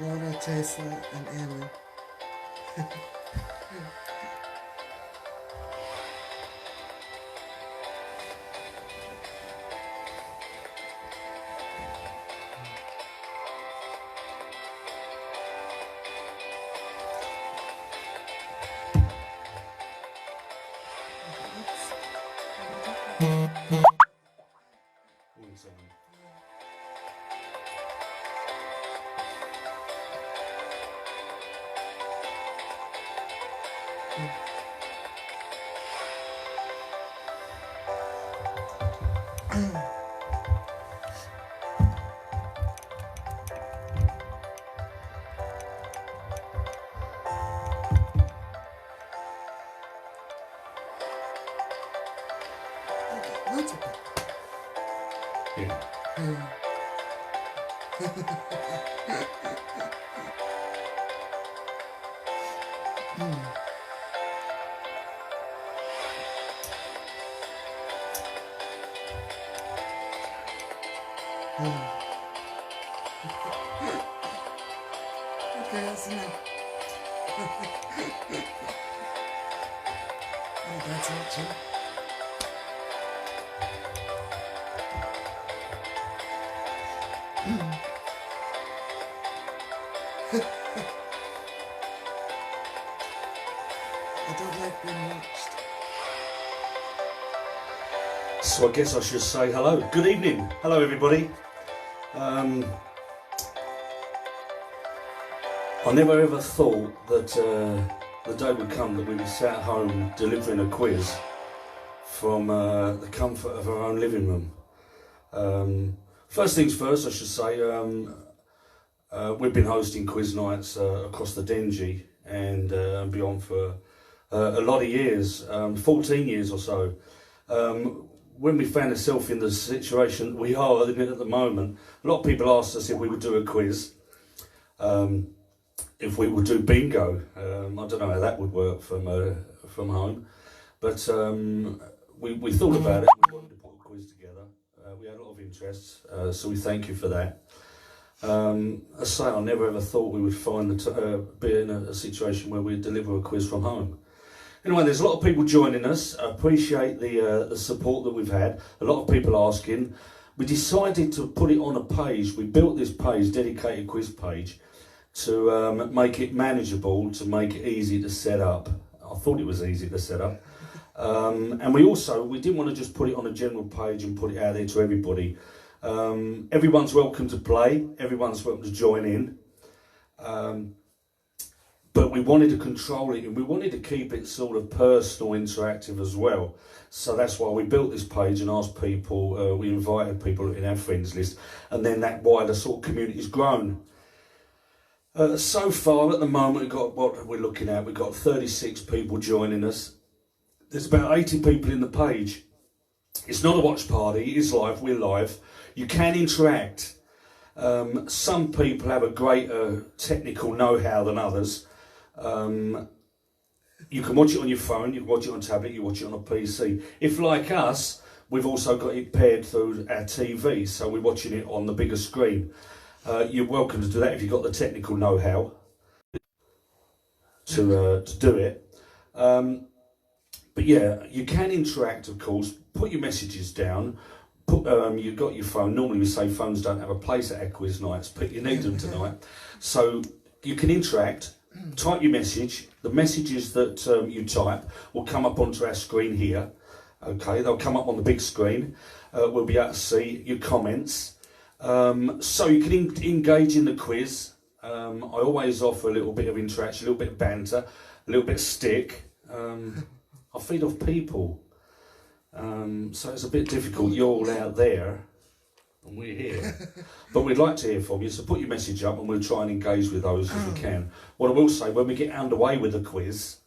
Water tastes like an alien. Lots of people. Yeah. Okay, that's enough. Oh, that's it too. I don't like being watched. So I guess I should say hello. Good evening. Hello, everybody. I never ever thought that the day would come that we'd be sat at home delivering a quiz from the comfort of our own living room. First things first, I should say, we've been hosting quiz nights across the Dengie and beyond for a lot of years, 14 years or so. When we found ourselves in the situation we are in at the moment, a lot of people asked us if we would do a quiz, if we would do bingo. I don't know how that would work from home, but we thought about it. We wanted to put a quiz together. We had a lot of interest, so we thank you for that. I say I never ever thought we would be in a situation where we'd deliver a quiz from home. Anyway, there's a lot of people joining us. I appreciate the support that we've had. A lot of people asking. We decided to put it on a page. We built this page, dedicated quiz page, to make it manageable, to make it easy to set up. I thought it was easy to set up. And we didn't want to just put it on a general page and put it out there to everybody. Everyone's welcome to play. Everyone's welcome to join in. But we wanted to control it and we wanted to keep it sort of personal, interactive as well. So that's why we built this page and asked people, we invited people in our friends list, and then that wider sort of community's grown. So far at the moment, we've got what we're looking at, we've got 36 people joining us. There's about 80 people in the page. It's not a watch party, it is live, we're live. You can interact. Some people have a greater technical know-how than others. You can watch it on your phone, you can watch it on tablet, you watch it on a PC. If like us, we've also got it paired through our TV, so we're watching it on the bigger screen. You're welcome to do that if you've got the technical know-how to do it. But yeah, you can interact, of course. Put your messages down. You've got your phone. Normally we say phones don't have a place at our quiz nights, but you need them tonight. So you can interact. Type your message. The messages that you type will come up onto our screen here. Okay, they'll come up on the big screen. We'll be able to see your comments. So you can engage in the quiz. I always offer a little bit of interaction, a little bit of banter, a little bit of stick. I feed off people. So it's a bit difficult. You're all out there and we're here. But we'd like to hear from you, so put your message up and we'll try and engage with those if we can. What I will say, when we get underway with the quiz,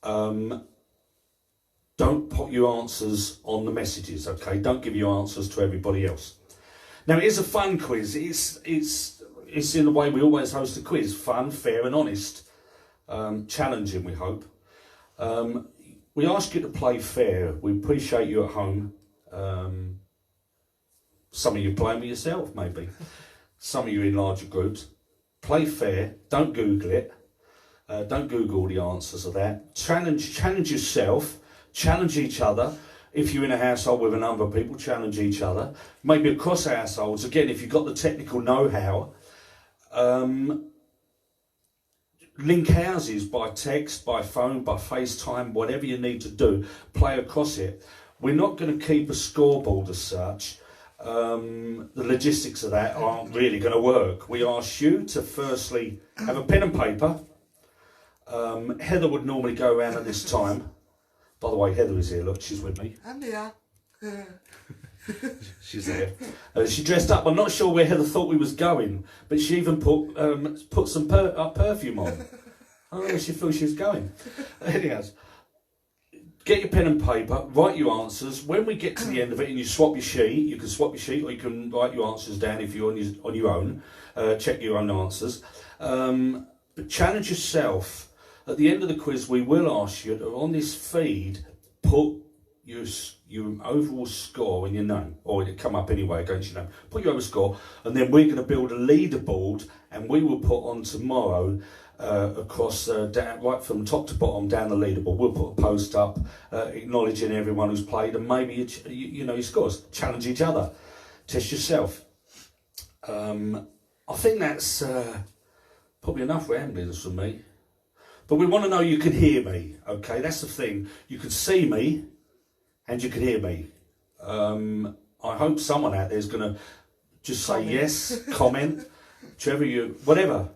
don't put your answers on the messages, okay? Don't give your answers to everybody else. Now, it is a fun quiz. It's in the way we always host a quiz. Fun, fair and honest. Challenging, we hope. We ask you to play fair. We appreciate you at home. Some of you playing with yourself, maybe. Some of you in larger groups. Play fair. Don't Google it. Don't Google all the answers of that. Challenge yourself. Challenge each other. If you're in a household with a number of people, challenge each other. Maybe across households. Again, if you've got the technical know-how, link houses by text, by phone, by FaceTime, whatever you need to do. Play across it. We're not going to keep a scoreboard as such. The logistics of that aren't really going to work. We ask you to firstly have a pen and paper. Heather would normally go around at this time. By the way, Heather is here. Look, she's with me. I'm here. She's there. She dressed up. I'm not sure where Heather thought we was going, but she even put some perfume on. I don't know where she thought she was going. Anyhow, get your pen and paper, write your answers. When we get to the end of it and you swap your sheet, you can swap your sheet or you can write your answers down if you're on your own. Check your own answers. But challenge yourself. At the end of the quiz, we will ask you to, on this feed, put your overall score in your name, or it'll come up anyway against your name. Put your overall score, and then we're going to build a leaderboard, and we will put on tomorrow across down, right from top to bottom down the leaderboard. We'll put a post up acknowledging everyone who's played, and maybe you know your scores. Challenge each other, test yourself. I think that's probably enough ramblings from me. But we want to know you can hear me, okay? That's the thing. You can see me and you can hear me. I hope someone out there is going to just say yes, comment, whatever.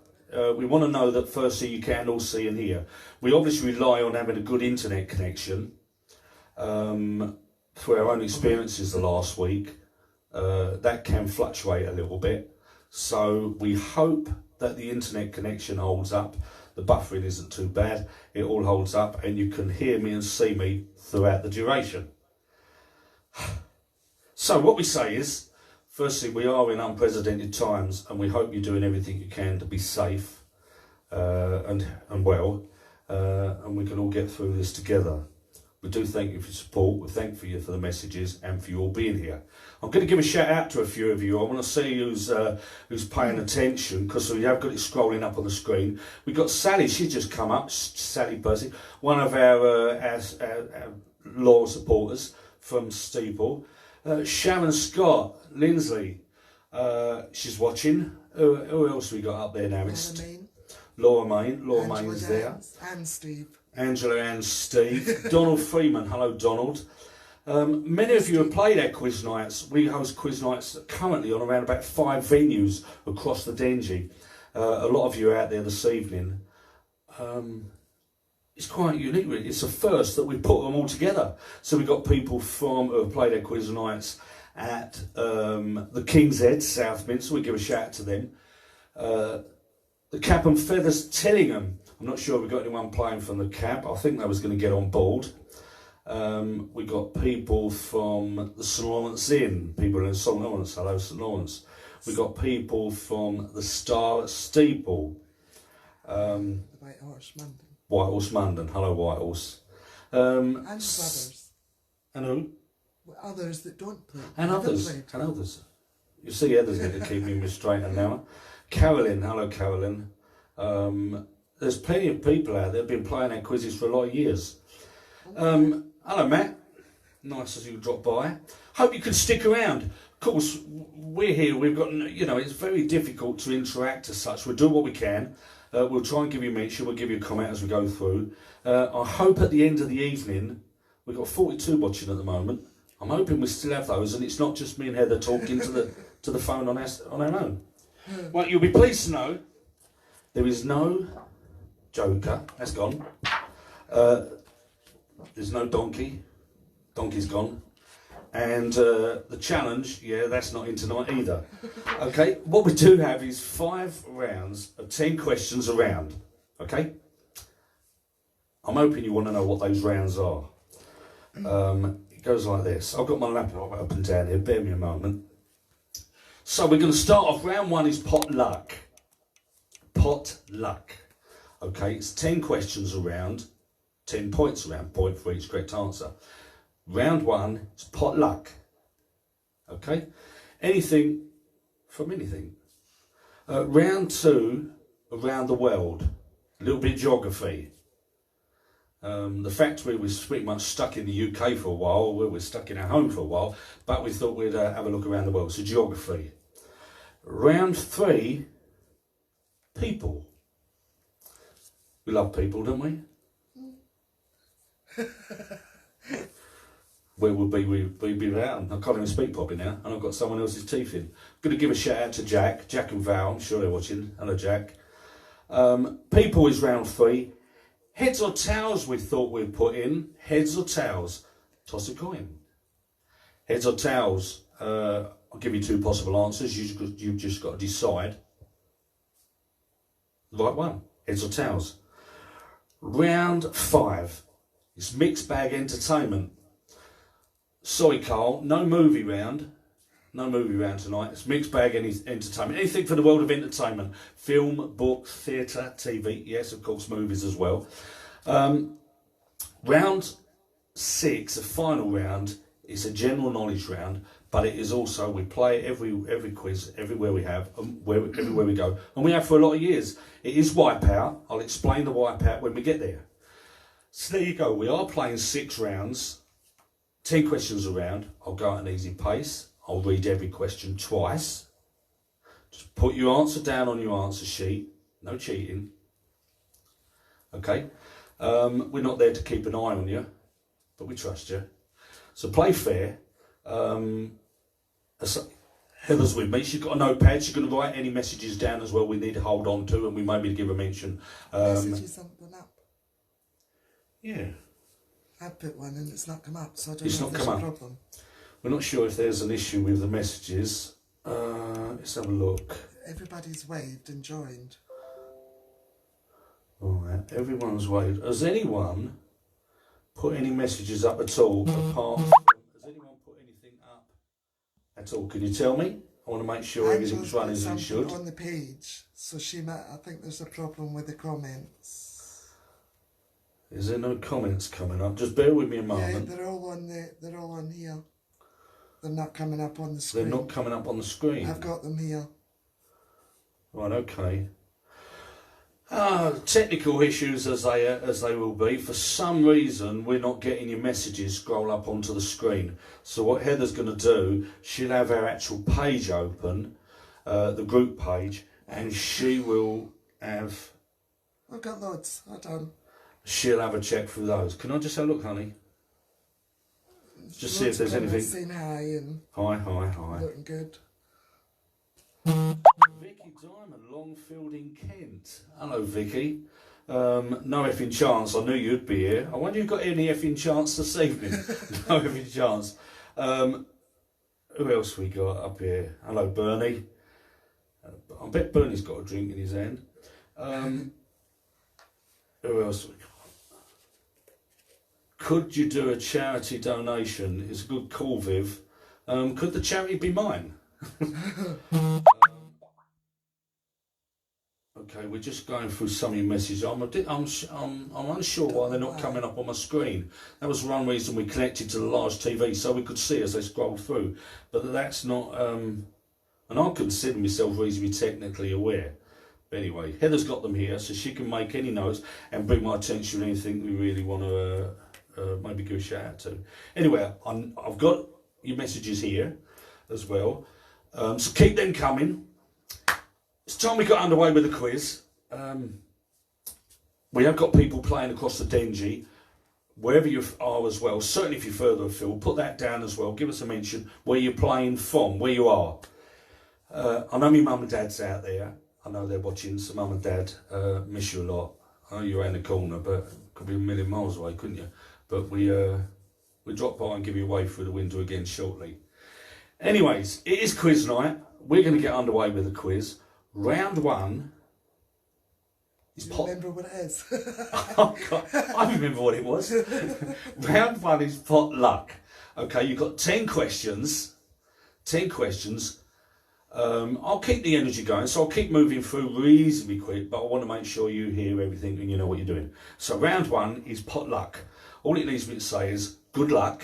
We want to know that firstly you can all see and hear. We obviously rely on having a good internet connection. Through our own experiences the last week, that can fluctuate a little bit. So we hope that the internet connection holds up. The buffering isn't too bad, it all holds up, and you can hear me and see me throughout the duration. So what we say is, firstly, we are in unprecedented times, and we hope you're doing everything you can to be safe and well, and we can all get through this together. We do thank you for your support, we thank you for the messages and for you all being here. I'm going to give a shout out to a few of you. I want to see who's paying attention, because we have got it scrolling up on the screen. We've got Sally, she's just come up, Sally Percy, one of our loyal supporters from Steeple. Sharon Scott, Lindsley, she's watching. Who else we got up there now? Laura Main's there. And Steve. Angela and Steve. Donald Freeman, hello Donald. Many of you have played our quiz nights. We host quiz nights currently on around about 5 venues across the Dengie. A lot of you are out there this evening. It's quite unique, really. It's the first that we put them all together. So we've got people who have played our quiz nights at the King's Head, South Mint, so we give a shout out to them. The Cap and Feathers, Tillingham. I'm not sure we've got anyone playing from the Cap. I think they was going to get on board. We got people from the St Lawrence Inn, people in St Lawrence, hello St Lawrence. We got people from the Star at Steeple. The White Horse London. White Horse London, hello White Horse. And others. And who? Others that don't play. And others. You see Heather's going to keep me restrained now. Carolyn, hello Carolyn. There's plenty of people out there who've been playing our quizzes for a lot of years. Hello Matt, nice as you drop by. Hope you can stick around. Of course, we're here, we've got, it's very difficult to interact as such. We'll do what we can. We'll try and give you a mention, we'll give you a comment as we go through. I hope at the end of the evening, we've got 42 watching at the moment. I'm hoping we still have those and it's not just me and Heather talking to the phone on our own. Well, you'll be pleased to know there is no Joker, that's gone. There's no Donkey, Donkey's gone. And the challenge, that's not in tonight either. Okay, what we do have is 5 rounds of 10 questions a round. Okay? I'm hoping you want to know what those rounds are. It goes like this. I've got my laptop up and down here, bear me a moment. So we're going to start off, round 1 is pot luck. Pot luck. Okay, it's 10 questions around, 10 points around, point for each correct answer. Round 1 is pot luck. Okay, anything from anything. Round 2 around the world. A little bit of geography. The fact we was pretty much stuck in the UK for a while, we were stuck in our home for a while, but we thought we'd have a look around the world. So geography. Round 3, people. We love people, don't we? Where would we'd be without them? I can't even speak properly now, and I've got someone else's teeth in. I'm going to give a shout out to Jack and Val. I'm sure they're watching. Hello, Jack. People is round 3. Heads or tails we thought we'd put in. Heads or tails? Toss a coin. Heads or tails? I'll give you 2 possible answers. You've just got to decide the right one. Heads or tails? Round 5. It's mixed bag entertainment. Sorry, Carl, no movie round. No movie round tonight. It's mixed bag entertainment. Anything for the world of entertainment. Film, book, theatre, TV. Yes, of course, movies as well. Round 6, the final round, is a general knowledge round, but it is also, we play every quiz, everywhere we have, everywhere we go. And we have for a lot of years. It is Wipeout. I'll explain the Wipeout when we get there. So there you go. We are playing 6 rounds. 10 questions a round. I'll go at an easy pace. I'll read every question twice. Just put your answer down on your answer sheet. No cheating. Okay? We're not there to keep an eye on you, but we trust you. So play fair. Heather's with me. She's got a notepad. She's going to write any messages down as well we need to hold on to, and we may be to give a mention. Messages haven't gone up. Yeah. I've put one and it's not come up, so I don't It's know not if there's come a up. problem. We're not sure if there's an issue with the messages. Let's have a look. Everybody's waved and joined. Alright, everyone's waved. Has anyone put any messages up at all apart from... Has anyone put anything up at all? Can you tell me? I want to make sure everything's running as it should. On the page, so she might... I think there's a problem with the comments. Is there no comments coming up? Just bear with me a moment. Yeah, they're all on here. They're not coming up on the screen. They're not coming up on the screen. I've got them here. Right, okay. Technical issues as they will be. For some reason, we're not getting your messages scroll up onto the screen. So what Heather's going to do, she'll have our actual page open, the group page, and she will have... I've got loads. Hold on. She'll have a check through those. Can I just have a look, honey? Just see if there's anything. Saying hi and Hi. looking good. Vicky Diamond, Longfield in Kent. Hello, Vicky. No effing chance. I knew you'd be here. I wonder if you've got any effing chance this evening. No effing chance. Who else we got up here? Hello, Bernie. I bet Bernie's got a drink in his hand. Who else we got? Could you do a charity donation? It's a good call, Viv. Could the charity be mine? Okay, we're just going through some of your messages. I'm unsure why they're not coming up on my screen. That was one reason we connected to the large TV, so we could see as they scrolled through. But that's not... and I consider myself reasonably technically aware. But anyway, Heather's got them here, so she can make any notes and bring my attention to anything we really want to maybe give a shout out to. Anyway, I've got your messages here as well. So keep them coming. It's time we got underway with the quiz. We have got people playing across the Dengie, wherever you are as well. Certainly if you're further afield, put that down as well. Give us a mention where you're playing from, where you are. I know my mum and dad's out there. I know they're watching, so mum and dad miss you a lot. I know you're around the corner, but could be a million miles away, couldn't you? But we drop by and give you a wave through the window again shortly. Anyways, it is quiz night. We're going to get underway with the quiz. Round 1 is pot. Remember what it is? Oh God, I remember what it was. Round 1 is pot luck. Okay, you've got 10 questions. 10 questions. I'll keep the energy going, so I'll keep moving through reasonably quick, but I want to make sure you hear everything and you know what you're doing. So round 1 is pot luck. All it needs me to say is good luck,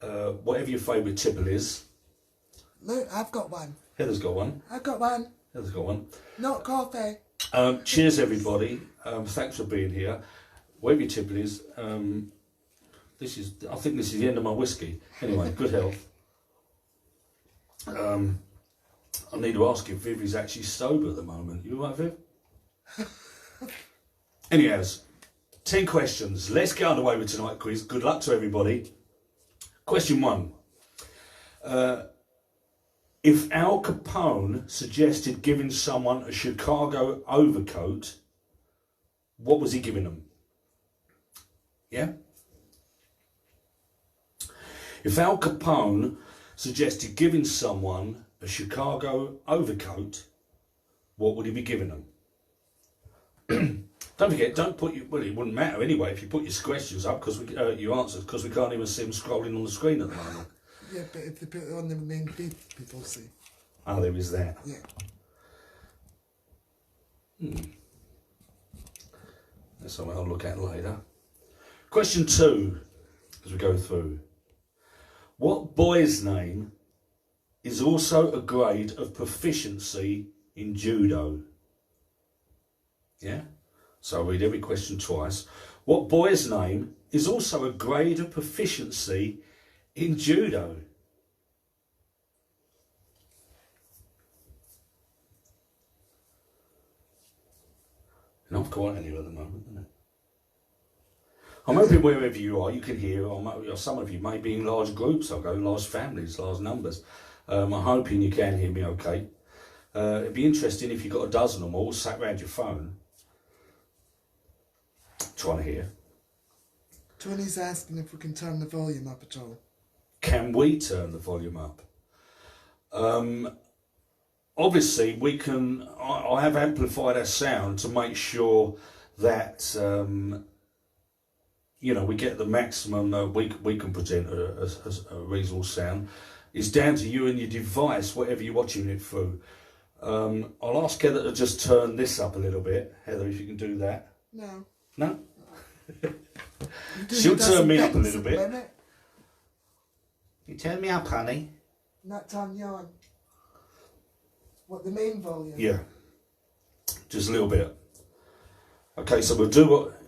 whatever your favourite tipple is. Look, I've got one. Heather's got one. I've got one. Heather's got one. Not coffee. Cheers, everybody. Thanks for being here. Whatever your tipple is, I think this is the end of my whiskey. Anyway, good health. I need to ask if Viv is actually sober at the moment. You all right, Viv? Anyways, 10 questions. Let's get underway with tonight's quiz. Good luck to everybody. Question 1. If Al Capone suggested giving someone a Chicago overcoat, what was he giving them? Yeah? If Al Capone suggested giving someone a Chicago overcoat, what would he be giving them? Don't forget, don't put your, well, it wouldn't matter anyway if you put your questions up, because your answers, because we can't even see them scrolling on the screen at the moment. Yeah, but if they put it on the main feed, people see. Oh, there is that. Yeah. That's something I'll look at later. Question 2, as we go through. What boy's name is also a grade of proficiency in judo? Yeah? So I'll read every question twice. What boy's name is also a grade of proficiency in judo? Not quite anywhere at the moment, isn't it? I'm hoping wherever you are, you can hear, or some of you may be in large groups, I'll go large families, large numbers. I'm hoping you can hear me okay. It'd be interesting if you've got a dozen or more sat around your phone trying to hear. Tony's asking if we can turn the volume up at all. Can we turn the volume up? Obviously, we can. I have amplified our sound to make sure that we get the maximum we can present a reasonable sound. It's down to you and your device, whatever you're watching it through. I'll ask Heather to just turn this up a little bit. Heather, if you can do that. No. No? She'll turn me up a little bit. You turn me up, honey. Not turn you on. What, the main volume? Yeah. Just a little bit. Okay, so we'll do what...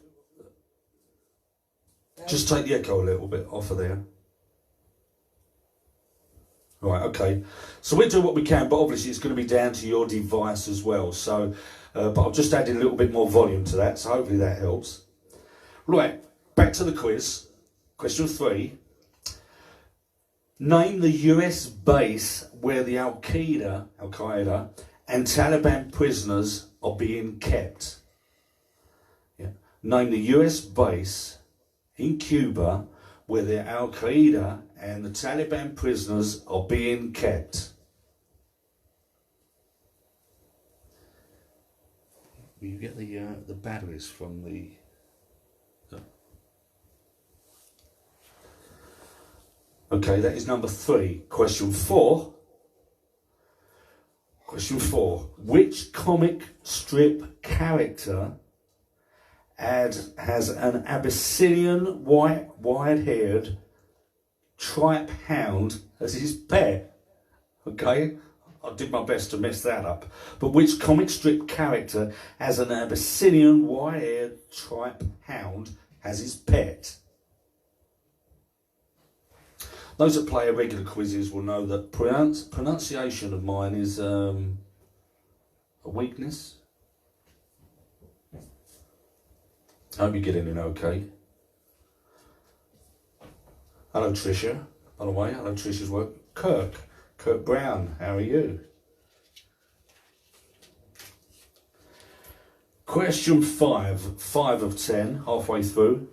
Just take the echo a little bit off of there. Right, okay. So we'll do what we can, but obviously it's going to be down to your device as well. So, but I've just added a little bit more volume to that, so hopefully that helps. Right, back to the quiz. Question 3. Name the US base where the Al-Qaeda and Taliban prisoners are being kept. Yeah. Name the US base in Cuba where the Al-Qaeda and the Taliban prisoners are being kept. Will you get the batteries from the... Okay, that is number 3. Question 4. Question 4. Which comic strip character has an Abyssinian wide-haired tripe hound as his pet? Okay, I did my best to mess that up. But which comic strip character has an Abyssinian wide-haired tripe hound as his pet? Those that play regular quizzes will know that pronunciation of mine is a weakness. I hope you're getting in okay. Hello Tricia, by the way. Hello Tricia's work. Kirk Brown, how are you? Question 5, 5 of 10, halfway through.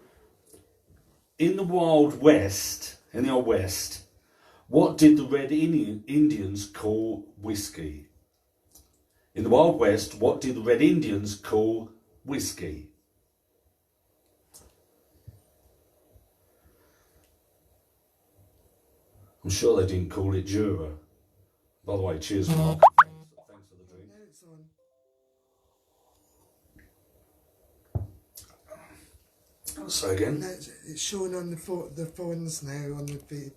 In the Wild West, in the Old West, what did the Red Indians call whiskey? In the Wild West, what did the Red Indians call whiskey? I'm sure they didn't call it Jura. By the way, cheers, Mark. Thanks for the drink. No, it's on. So again? No, it's showing on the phones now on the feed,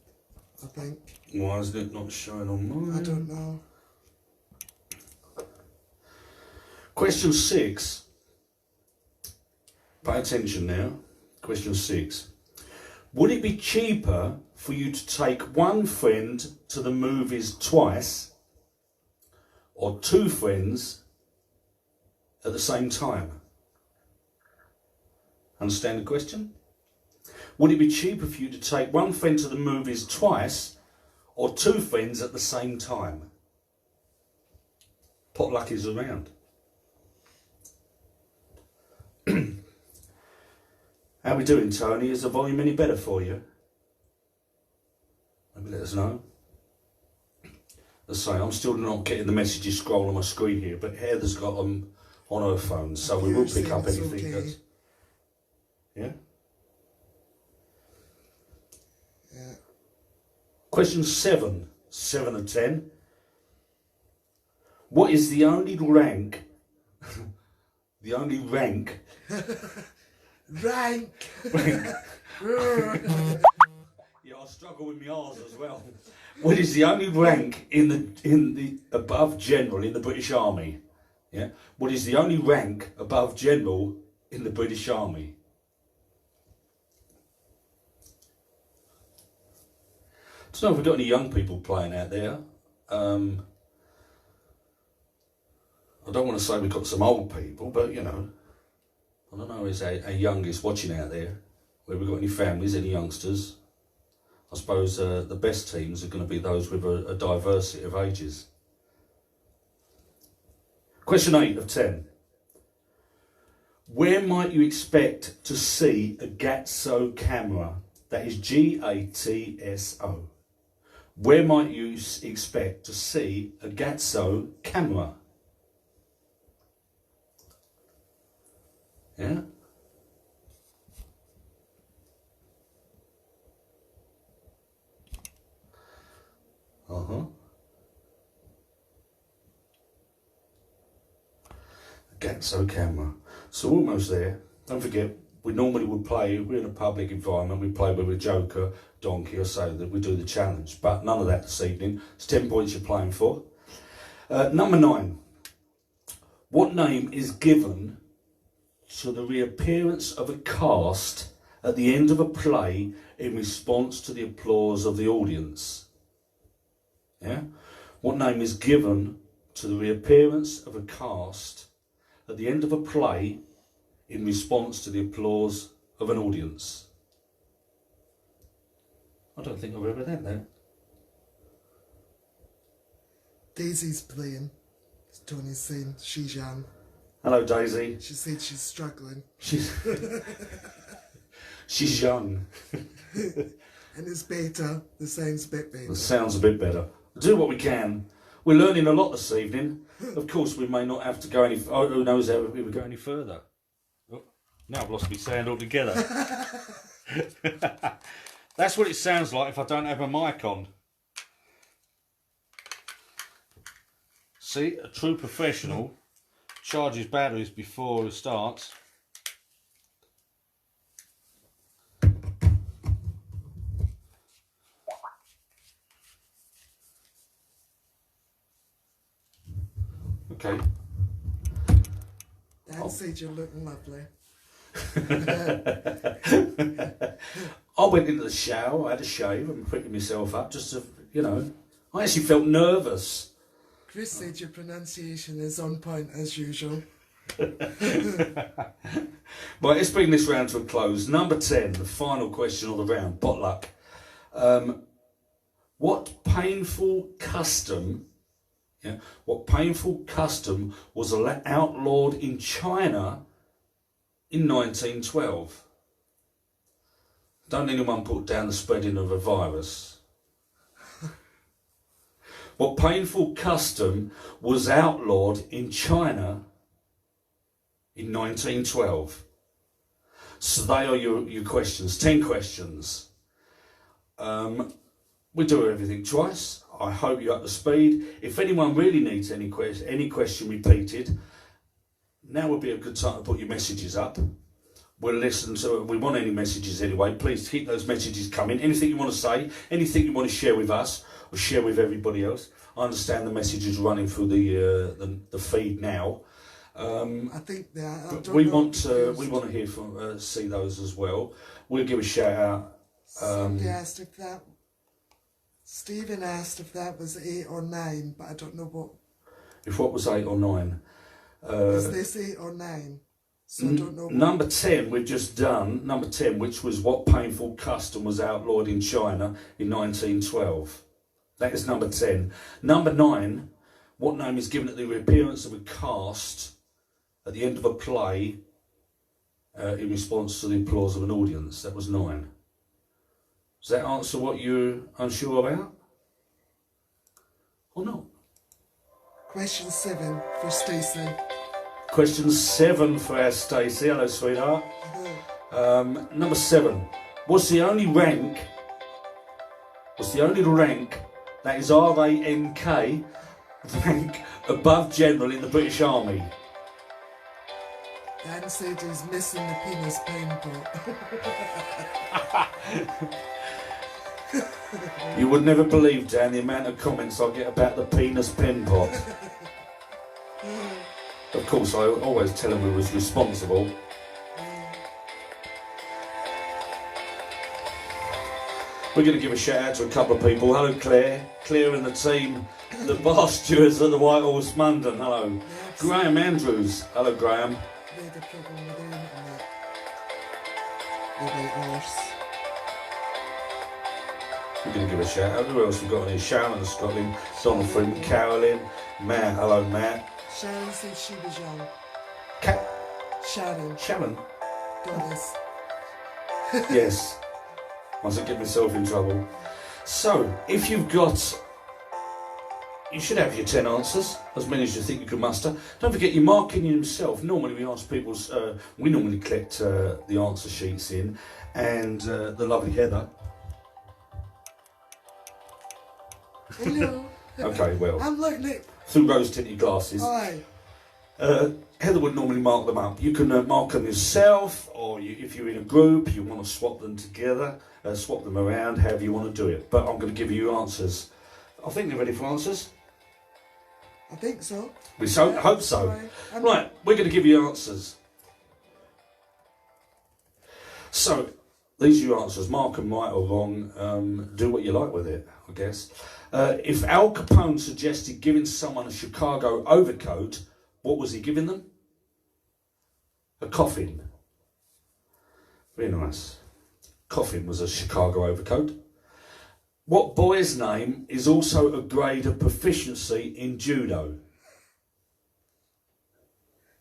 I think. Why is it not showing on mine? I don't know. Question 6. Pay attention now. Question 6. Would it be cheaper for you to take one friend to the movies twice or two friends at the same time? Understand the question? Would it be cheaper for you to take one friend to the movies twice or two friends at the same time? Potluck is around. How are we doing, Tony? Is the volume any better for you? Maybe let us know. As I say, I'm still not getting the messages scroll on my screen here, but Heather's got them on her phone, so we will pick up anything okay. that's... Yeah? Yeah. Question 7. 7 of 10. What is the only rank... the only rank... Rank! Yeah, I struggle with my R's as well. What is the only rank in the above general in the British Army? Yeah. What is the only rank above general in the British Army? I don't know if we've got any young people playing out there. I don't want to say we've got some old people, but you know, I don't know, is our youngest watching out there? Where we've got any families, any youngsters? I suppose the best teams are going to be those with a diversity of ages. Question 8 of 10. Where might you expect to see a GATSO camera? That is GATSO. Where might you expect to see a GATSO camera? Yeah? GATSO camera. So almost there. Don't forget, we normally would play, we're in a public environment, we play with a joker, donkey or so that we do the challenge. But none of that this evening. It's 10 points you're playing for. Number 9. What name is given to the reappearance of a cast at the end of a play in response to the applause of the audience? Yeah? What name is given to the reappearance of a cast at the end of a play in response to the applause of an audience? I don't think I've ever heard that. Daisy's playing. Tony's saying she's young. Hello, Daisy. She said she's struggling. She's young. And it's better. The sound's a bit better. The sound's a bit better. We'll do what we can. We're learning a lot this evening. Of course, we may not have to go any... Oh, who knows how we would go any further. Oh, now I've lost my sound altogether. That's what it sounds like if I don't have a mic on. See, a true professional charges batteries before it starts. Okay. Dan said you're looking lovely. I went into the shower, I had a shave and picking myself up just to, you know, I actually felt nervous. Chris said your pronunciation is on point as usual. Right, let's bring this round to a close. Number 10, the final question of the round, potluck. What painful custom was outlawed in China in 1912? Don't anyone put down the spreading of a virus. What painful custom was outlawed in China in 1912? So they are your questions, 10 questions. We do everything twice. I hope you're up to speed. If anyone really needs any question repeated, now would be a good time to put your messages up. We'll listen to it. We want any messages anyway. Please keep those messages coming. Anything you want to say, anything you want to share with us or share with everybody else. I understand the message is running through the feed now. I think they are. I But don't we know, want to confused. hear from see those as well. We'll give a shout out. Somebody asked if that. Stephen asked if that was 8 or 9, but I don't know what. If what was 8 or 9. Is this 8 or 9? So I don't know. What. Number 10 we've just done. Number 10, which was what painful custom was outlawed in China in 1912. That is number 10. Number 9, what name is given at the appearance of a cast at the end of a play in response to the applause of an audience? That was 9. Does that answer what you're unsure about? Or not? Question 7 for Stacey. Question 7 for our Stacey. Hello, sweetheart. Number 7. What's the only rank that is RANK rank above general in the British Army? Dan said he's missing the penis pain pot. You would never believe, Dan, the amount of comments I get about the penis pen pot. Of course, I always tell him who was responsible. We're going to give a shout out to a couple of people. Hello, Claire. Claire and the team, the bar stewards at the White Horse London. Hello. Yes. Graham Andrews. Hello, Graham. They had a problem with the internet. The White Horse. We're going to give a shout out. Who else we've got in here? Sharon of Scotland, Donald Freeman, Carolyn, Matt. Hello, Matt. Sharon said she was young. Sharon. Sharon? Doris. Yes. Mustn't get myself in trouble. So, if you've got... You should have your 10 answers, as many as you think you can muster. Don't forget, you're marking yourself. Normally we ask people... we normally collect the answer sheets in, and the lovely Heather... Hello. Okay, well... I'm looking at... Through rose-tinted glasses. Hi. Heather would normally mark them up. You can mark them yourself, or if you're in a group, you want to swap them together, swap them around, however you want to do it. But I'm going to give you answers. I think they're ready for answers. I think so. We hope so. Right, we're going to give you answers. So, these are your answers. Mark them right or wrong. Do what you like with it, I guess. If Al Capone suggested giving someone a Chicago overcoat, what was he giving them? A coffin. Very nice. Coffin was a Chicago overcoat. What boy's name is also a grade of proficiency in judo?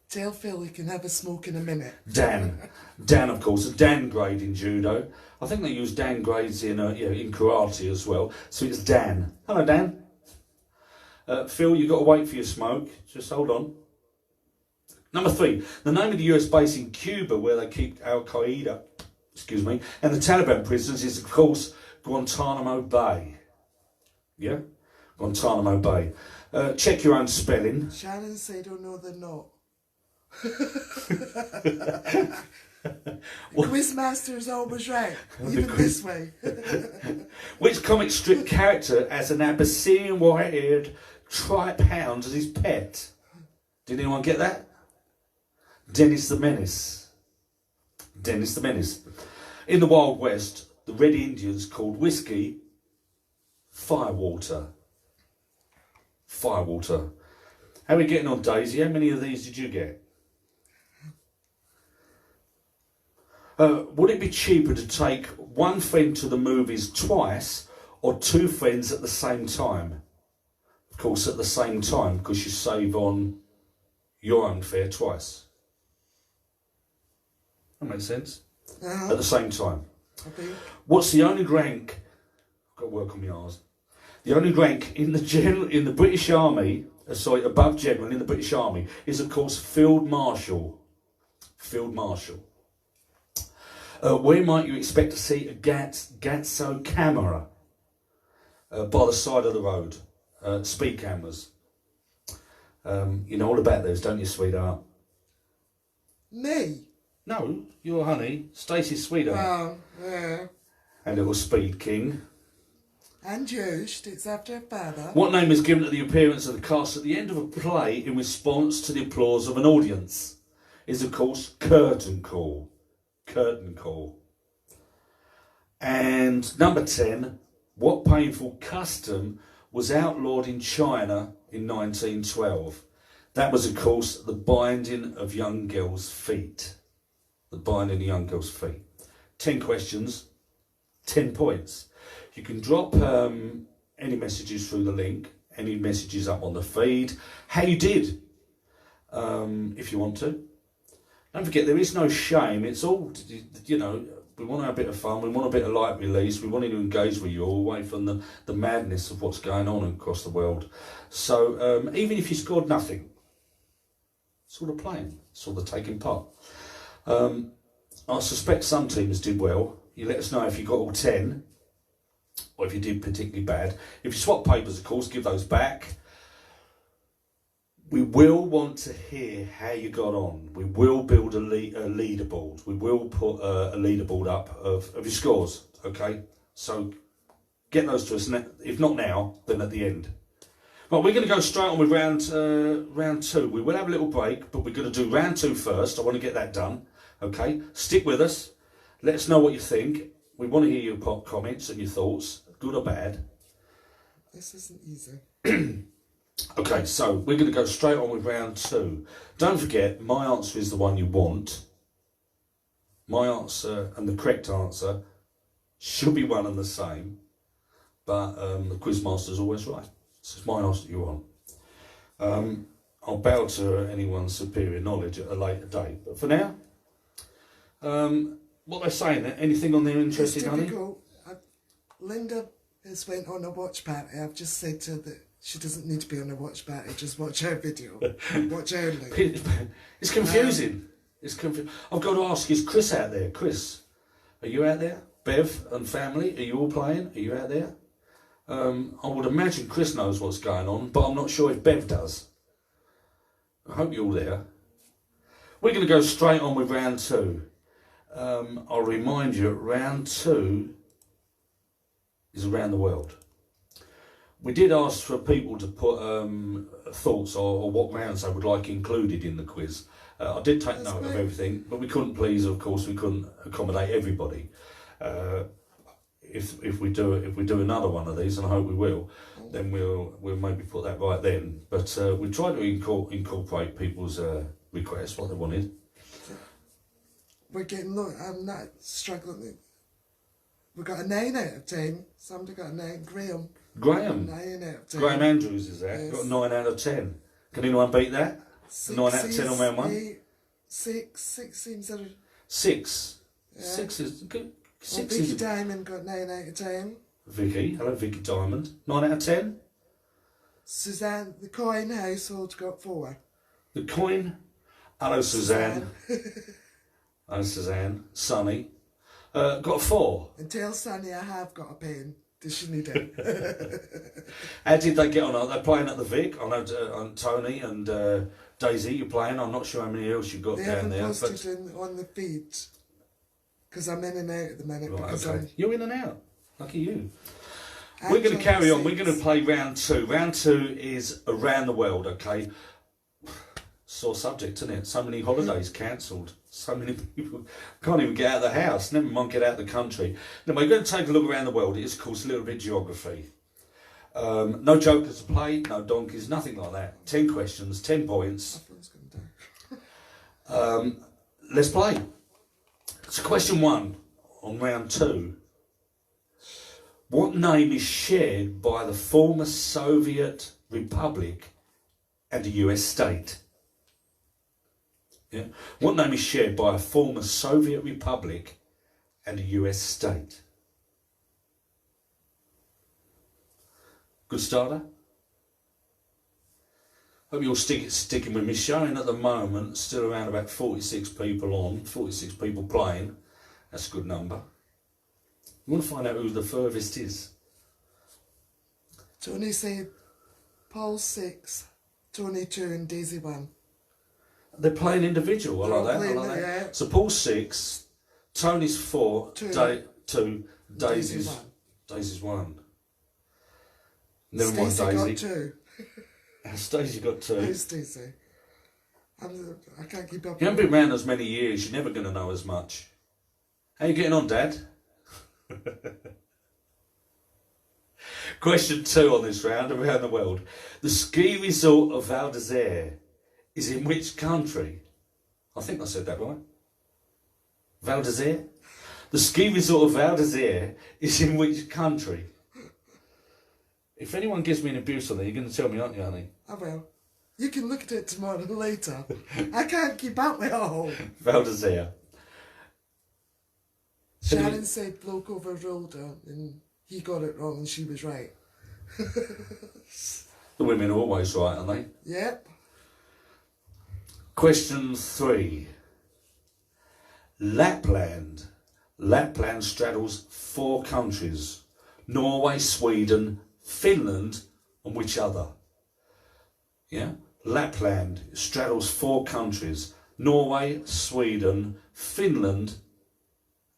Tell Phil he can have a smoke in a minute. Dan. Dan, of course, a Dan grade in judo. I think they use Dan grades in in karate as well. So it's Dan. Hello, Dan. Phil, you've got to wait for your smoke. Just hold on. Number 3. The name of the US base in Cuba where they keep Al-Qaeda, and the Taliban prisoners is, of course, Guantanamo Bay. Yeah? Guantanamo Bay. Check your own spelling. Shannon said, oh no, they're not. Quizmaster's always right, even this way. Which comic strip character has an Abyssinian white-haired tripe hound as his pet? Did anyone get that? Dennis the Menace. Dennis the Menace. In the Wild West, the Red Indians called whiskey firewater. Firewater. How are we getting on, Daisy? How many of these did you get? Would it be cheaper to take one friend to the movies twice or 2 friends at the same time? Of course, at the same time, because you save on your own fare twice. That makes sense. At the same time. Okay. What's the only rank? I've got to work on my R's. The only rank in the British Army, above general in the British Army, is of course Field Marshal. Field Marshal. Where might you expect to see a Gatso camera? By the side of the road. Speed cameras. You know all about those, don't you, sweetheart? Me? No, your honey, Stacey's sweetheart. Oh, yeah. And little Speed King. And used. It's after her father. What name is given to the appearance of the cast at the end of a play in response to the applause of an audience? Is, of course, curtain call. Curtain call. And number 10, what painful custom was outlawed in China in 1912? That was, of course, the binding of young girls' feet. The binding of young girls' feet. 10 questions, 10 points. You can drop any messages through the link, any messages up on the feed, how you did, if you want to. Don't forget, there is no shame. It's all, you know, we want to have a bit of fun, we want a bit of light release, we want to engage with you all away from the madness of what's going on across the world. So even if you scored nothing, sort of playing, sort of taking part. I suspect some teams did well. You let us know if you got all 10, or if you did particularly bad. If you swap papers, of course, give those back. We will want to hear how you got on. We will build a leaderboard. We will put a leaderboard up of your scores, okay? So get those to us, if not now, then at the end. Well, we're going to go straight on with round 2. We will have a little break, but we're going to do round 2 first. I want to get that done, okay? Stick with us. Let us know what you think. We want to hear your comments and your thoughts, good or bad. This isn't easy. Okay, so we're going to go straight on with round 2. Don't forget, my answer is the one you want. My answer and the correct answer should be one and the same, but the quizmaster's always right. This is my answer you want. I'll bow to anyone's superior knowledge at a later date, but for now, what they're saying, anything on their interest in, honey? Linda has went on a watch party. I've just said to her that she doesn't need to be on a watch party, just watch her video. Watch her link. It's confusing. It's confusing. I've got to ask, is Chris out there? Chris, are you out there? Bev and family, are you all playing? Are you out there? I would imagine Chris knows what's going on, but I'm not sure if Bev does. I hope you're all there. We're going to go straight on with round 2. I'll remind you, round 2 is around the world. We did ask for people to put thoughts or what rounds they would like included in the quiz. I did take note of everything, but we couldn't please, of course, we couldn't accommodate everybody. If we do another one of these, and I hope we will, then we'll maybe put that right then. But we try to incorporate people's requests, what they wanted. We're getting, look, I'm not struggling. We got a 9 out of 10. Somebody got a 9. Graham. 9 out of 10. Graham Andrews is there. Yes. Got a 9 out of 10. Can anyone beat that? 9 out of 10 on round 1? 6 seems a... 6. Yeah. 6 is good. 6 Vicky is... Diamond got 9 out of 10. Vicky. Hello, Vicky Diamond. 9 out of 10. Suzanne, the Coin household got 4. The Coin. Hello, Suzanne. Hello, Suzanne. Sonny. Got 4. And tell Sonny I have got a pen. Does she need it? How did they get on? Are they playing at the Vic? I know Tony and Daisy, you're playing. I'm not sure how many else you've got down there. They haven't posted on the feed. Because I'm in and out at the minute. Right, okay. You're in and out. Lucky you. We're going to carry on. We're going to play round 2. Round 2 is around the world, okay? Sore subject, isn't it? So many holidays cancelled. So many people can't even get out of the house, never mind get out of the country. Now, we're going to take a look around the world. It is, of course, a little bit geography. No jokers to play, no donkeys, nothing like that. 10 questions, 10 points. Let's play. So question 1 on round 2. What name is shared by the former Soviet Republic and a US state? Yeah. What name is shared by a former Soviet Republic and a US state? Good starter? Hope you're sticking with me. Showing at the moment, still around about 46 people on, 46 people playing. That's a good number. You want to find out who the furthest is? Tony said Paul 6, Tony 2 and Daisy 1. They're playing individual. I like that. Yeah. So Paul's 6, Tony's 4, 2, Daisy's 1. Never mind Stacey got Daisy. 2. Stacey got 2. Who's Stacey? I can't keep up. You haven't been around as many years, you're never going to know as much. How you getting on, Dad? Question 2 on this round, around the world. The ski resort of Val d'Isere is in which country? I think I said that right. Val d'Isere? The ski resort of Val d'Isere is in which country? If anyone gives me an abuse on that, you're going to tell me, aren't you, honey? I will. You can look at it tomorrow later. I can't keep up with it all. Val d'Isere. Sharon said bloke overruled her and he got it wrong and she was right. The women are always right, aren't they? Yep. Question 3. Lapland. Lapland straddles 4 countries. Norway, Sweden, Finland, and which other? Yeah? Lapland straddles 4 countries. Norway, Sweden, Finland,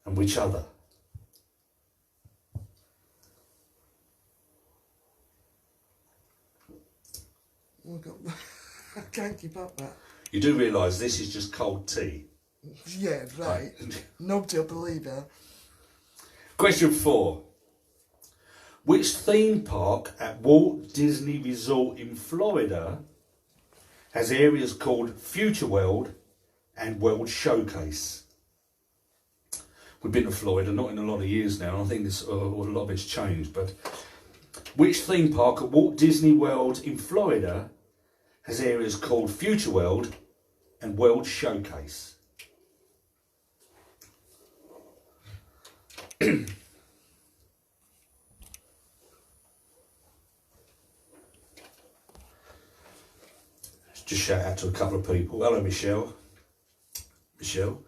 and which other? Oh God. I can't keep up with that. You do realise this is just cold tea. Yeah, right. Nobody will believe it. Question 4. Which theme park at Walt Disney Resort in Florida has areas called Future World and World Showcase? We've been to Florida, not in a lot of years now, and I think this, a lot of it's changed, but which theme park at Walt Disney World in Florida has areas called Future World and World Showcase? Just shout out to a couple of people. Hello, Michelle. Michelle.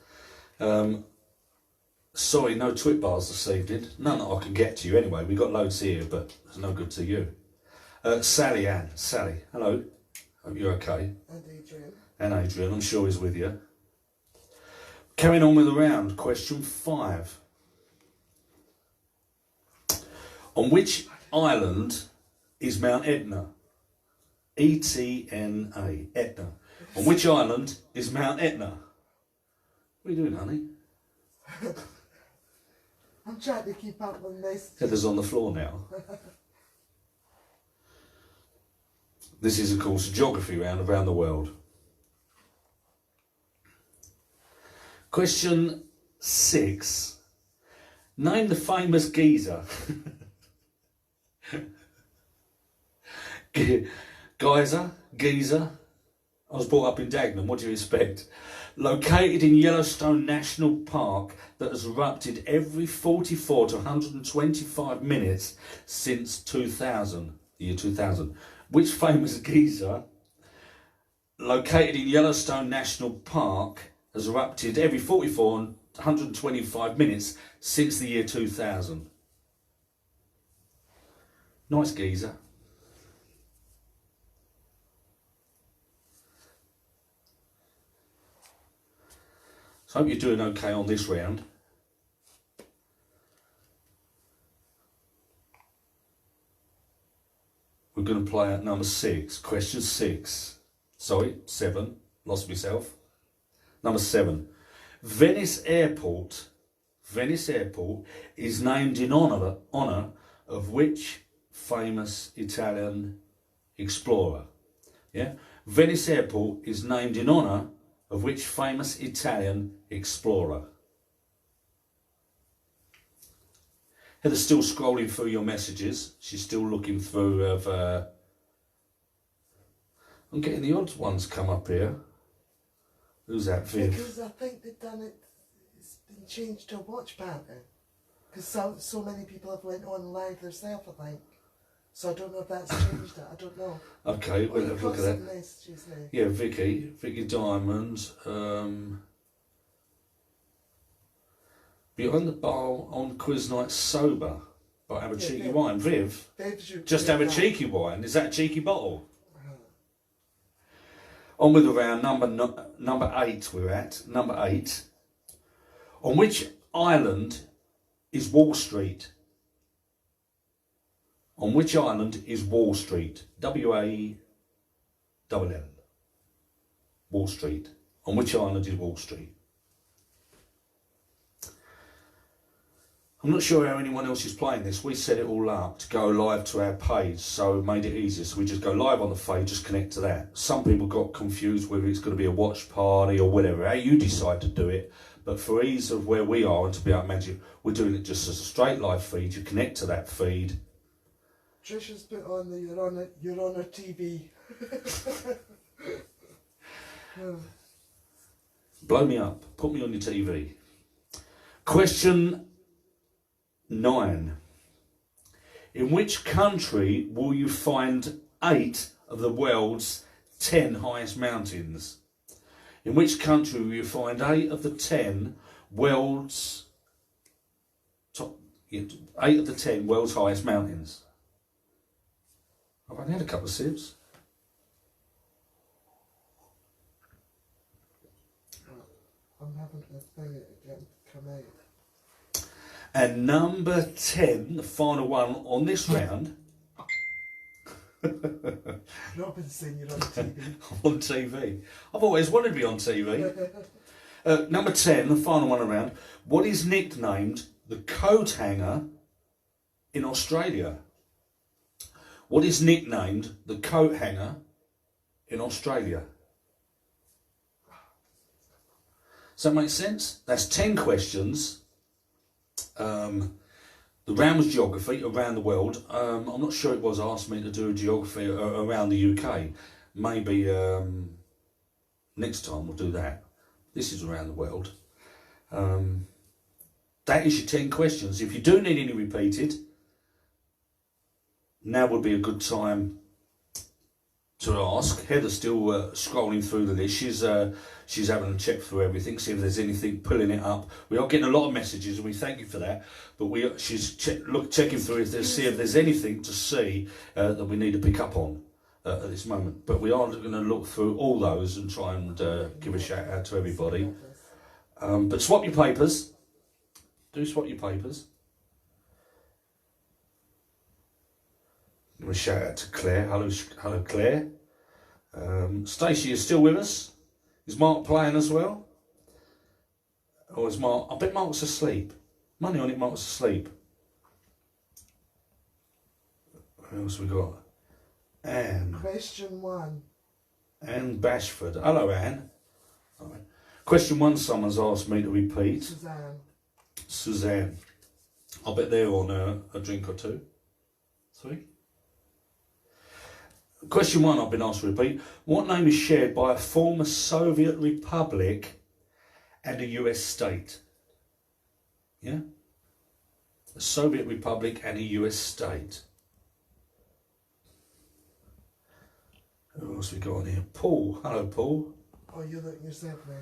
Sorry, no twit bars this evening. None that I can get to you anyway. We've got loads here, but it's no good to you. Sally Ann. Sally, hello. Hope you're okay. And Adrian. And Adrian, I'm sure he's with you. Carrying on with the round. Question 5. On which island is Mount Etna? E-T-N-A, Etna. On which island is Mount Etna? What are you doing, honey? I'm trying to keep up with this. Heather's on the floor now. This is, of course, a geography round around the world. Question 6. Name the famous geyser. Geezer. I was brought up in Dagenham, what do you expect? Located in Yellowstone National Park that has erupted every 44 to 125 minutes since 2000, the year 2000. Which famous geyser, located in Yellowstone National Park, has erupted every 44 and 125 minutes since the year 2000? Nice geyser. So I hope you're doing okay on this round. We're going to play out number 6. Question 6. Sorry, 7. Lost myself. Number 7. Venice Airport is named in honour of which famous Italian explorer? Yeah? Venice Airport is named in honour of which famous Italian explorer? Heather's still scrolling through your messages. She's still looking through I'm getting the odd ones come up here. Who's that, Viv? Because I think they've done it, it's been changed to a watch pattern. Because so many people have went on live themselves, I think. So I don't know if that's changed it, I don't know. Okay, we'll have a look at that. Messages now. Yeah, Vicky Diamond. Behind the bar on quiz night sober, but have a cheeky Viv. wine. Viv, just have a cheeky wine. Is that a cheeky bottle? On with the round, number 8 we're at. Number 8. On which island is Wall Street? On which island is Wall Street? WALL. Wall Street. On which island is Wall Street? I'm not sure how anyone else is playing this. We set it all up to go live to our page, so it made it easier. So we just go live on the page, just connect to that. Some people got confused whether it's going to be a watch party or whatever, how you decide to do it. But for ease of where we are and to be able to manage it, we're doing it just as a straight live feed. You connect to that feed. Trisha's put on the you're on a TV. Blow me up. Put me on your TV. Question 9. In which country will you find 8 of the world's 10 highest mountains? In which country will you find 8 of the 10 world's 8 of the 10 world's highest mountains? I've only had a couple of sips. I'm having a thing again come out. And number 10, the final one on this round. Robinson, you're on TV. On TV. I've always wanted to be on TV. Number 10, the final one around. What is nicknamed the coat hanger in Australia? What is nicknamed the coat hanger in Australia? Does that make sense? That's 10 questions. The round was geography around the world. I'm not sure it was asked me to do a geography around the UK. Maybe next time we'll do that. This is around the world. That is your 10 questions. If you do need any repeated, now would be a good time to ask. Heather's still scrolling through the list. She's having a check through everything, see if there's anything, pulling it up. We are getting a lot of messages, and we thank you for that. But she's checking through to see if there's anything to see that we need to pick up on at this moment. But we are going to look through all those and try and give a shout out to everybody. But swap your papers. Do swap your papers. Give a shout out to Claire. Hello Claire. Stacey is still with us. Is Mark playing as well? Or is Mark? I bet Mark's asleep. Money on it, Mark's asleep. Who else we got? Anne. Question 1. Anne Bashford. Hello, Anne. Right. Question 1, someone's asked me to repeat. Suzanne. I bet they're on a drink or 2. 3. Question 1, I've been asked to repeat. What name is shared by a former Soviet republic and a US state? Yeah? A Soviet republic and a US state. Who else we got on here? Paul. Hello, Paul. Oh, you're looking yourself now.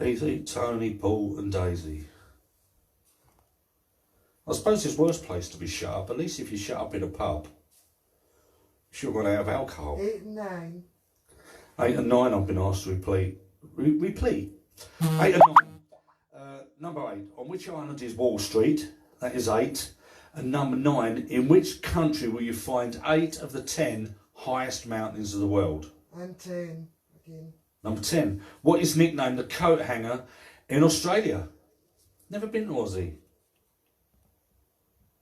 Heathy, Tony, Paul and Daisy. I suppose there's worse place to be shut up. At least if you shut up in a pub, you're going to have alcohol. 8 and 9. 8 and 9 I've been asked to repeat. 8 and 9. Number 8. On which island is Wall Street? That is 8. And number 9. In which country will you find 8 of the 10 highest mountains of the world? And 10 again. Number 10. What is nicknamed the coat hanger in Australia? Never been to Aussie.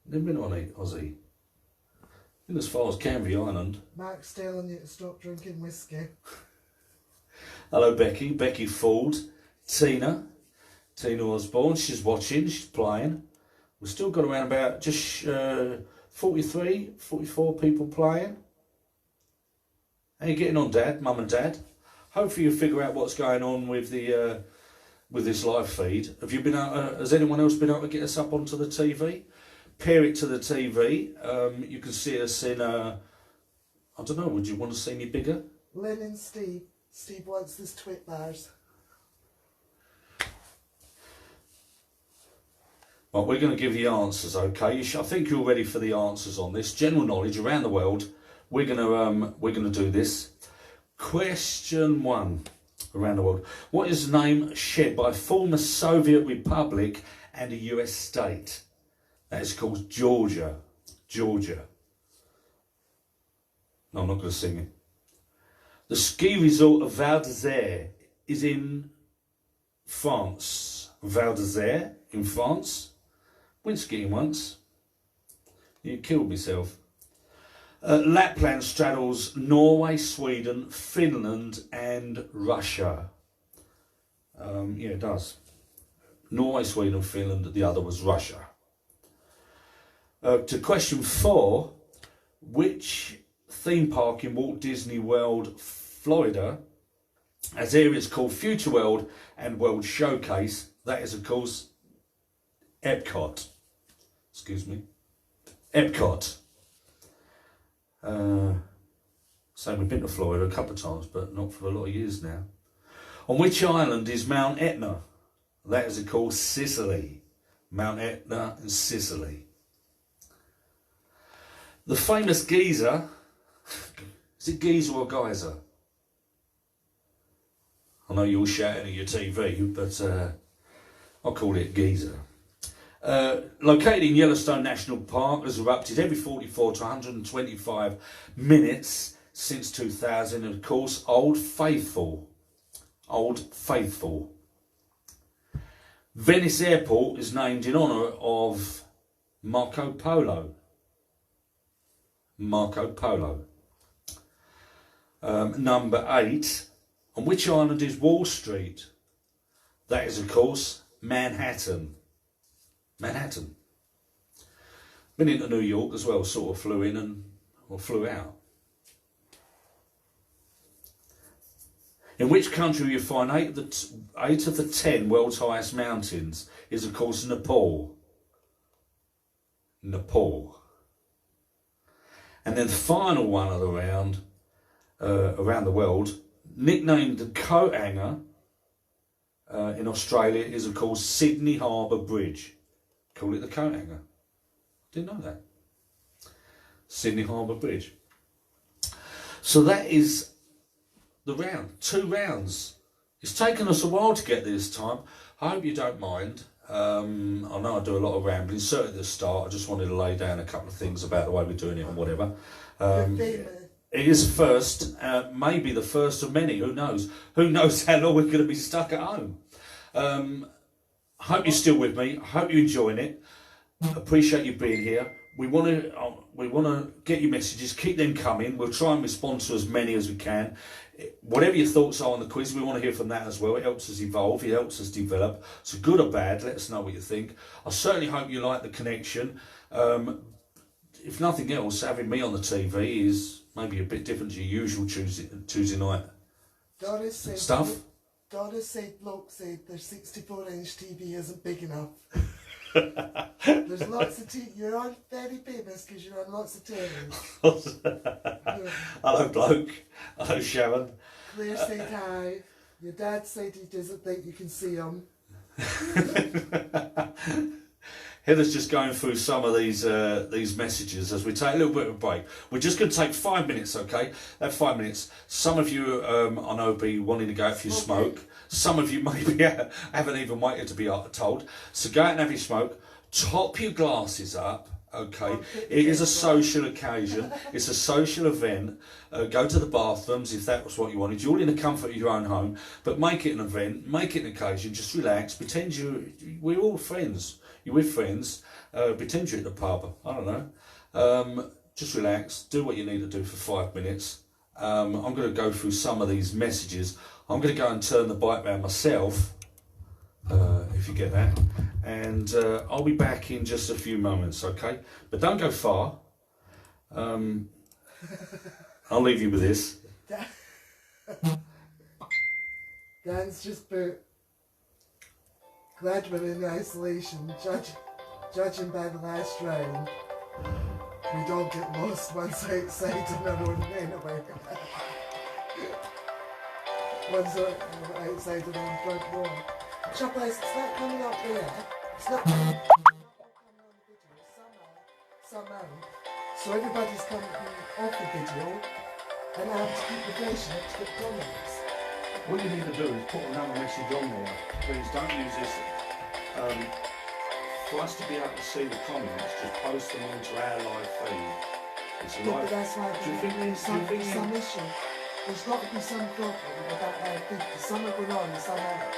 Never been on Aussie. Been as far as Canvey Island. Mark's telling you to stop drinking whiskey. Hello Becky. Becky Ford. Tina. Tina Osborne. She's watching. She's playing. We've still got around about just 43, 44 people playing. How you getting on, Dad? Mum and Dad? Hopefully you figure out what's going on with the with this live feed. Have you been out? Has anyone else been able to get us up onto the TV? Pair it to the TV. You can see us in. I don't know. Would you want to see me bigger? Lynn and Steve. Steve wants this twit bars. Right, we're going to give the answers. Okay. I think you're ready for the answers on this. General knowledge around the world. We're going to do this. Question 1. around the world. What is the name shared by a former Soviet republic and a US state? That is called Georgia. Georgia. No, I'm not going to sing it. The ski resort of Val d'Isère is in France. Val d'Isère in France. Went skiing once. You killed myself. Lapland straddles Norway, Sweden, Finland and Russia. Yeah, it does. Norway, Sweden, Finland. The other was Russia. To question 4, which theme park in Walt Disney World, Florida, has areas called Future World and World Showcase? That is, of course, Epcot. Excuse me. Epcot. So we've been to Florida a couple of times, but not for a lot of years now. On which island is Mount Etna? That is, of course, Sicily. Mount Etna in Sicily. The famous geyser, is it geyser or geyser? I know you're all shouting at your TV, but I'll call it geyser. Located in Yellowstone National Park, has erupted every 44 to 125 minutes since 2000, and of course, Old Faithful. Old Faithful. Venice Airport is named in honour of Marco Polo. Marco Polo. Number 8. On which island is Wall Street? That is, of course, Manhattan. Manhattan. Been into New York as well, sort of flew in or flew out. In which country you find 8 of the 10 world's highest mountains is, of course, Nepal. Nepal. And then the final one of the round, around the world, nicknamed the coat hanger in Australia, is, of course, Sydney Harbour Bridge. Call it the coat hanger. Didn't know that. Sydney Harbour Bridge. So that is the round. 2 rounds. It's taken us a while to get this time. I hope you don't mind. I know I do a lot of rambling. Certainly at the start, I just wanted to lay down a couple of things about the way we're doing it and whatever. It is first, maybe the first of many. Who knows? Who knows how long we're going to be stuck at home? I hope you're still with me. I hope you're enjoying it. Appreciate you being here. We want to get your messages. Keep them coming. We'll try and respond to as many as we can. Whatever your thoughts are on the quiz, we want to hear from that as well. It helps us evolve. It helps us develop. So good or bad, let us know what you think. I certainly hope you like the connection. If nothing else, having me on the TV is maybe a bit different to your usual Tuesday night stuff. Donna said, bloke said, their 64-inch TV isn't big enough. There's lots of TV. You're on very famous because you're on lots of TV. Hello, bloke. Hello, Sharon. Claire said hi. Your dad said he doesn't think you can see him. Heather's just going through some of these messages as we take a little bit of a break. We're just going to take 5 minutes, okay? That 5 minutes. Some of you, I know, be wanting to go out for your smoke. Some of you maybe haven't even waited to be told. So go out and have your smoke. Top your glasses up, okay? It is a social occasion. It's a social event. Go to the bathrooms if that was what you wanted. You're all in the comfort of your own home, but make it an event. Make it an occasion. Just relax. Pretend we're all friends. You're with friends, pretend you're at the pub, I don't know. Just relax, do what you need to do for 5 minutes. I'm going to go through some of these messages. I'm going to go and turn the bike round myself, if you get that. And I'll be back in just a few moments, okay? But don't go far. I'll leave you with this. Dan's just put, glad we're in isolation, judging by the last round. We don't get lost once outside and our own anyway. Once outside and on front door. Shopwise, it's not coming up there. It's not coming on the video. Somehow. So everybody's coming off the video and I have to keep the voice up to get comments. what you need to do is put another message on there. Please don't use this. For us to be able to see the comments, just post them onto our live feed. It's a Yeah, live. but that's why Do you think there's some issue. There's got to be some problem about our feet. There's something going on and somehow.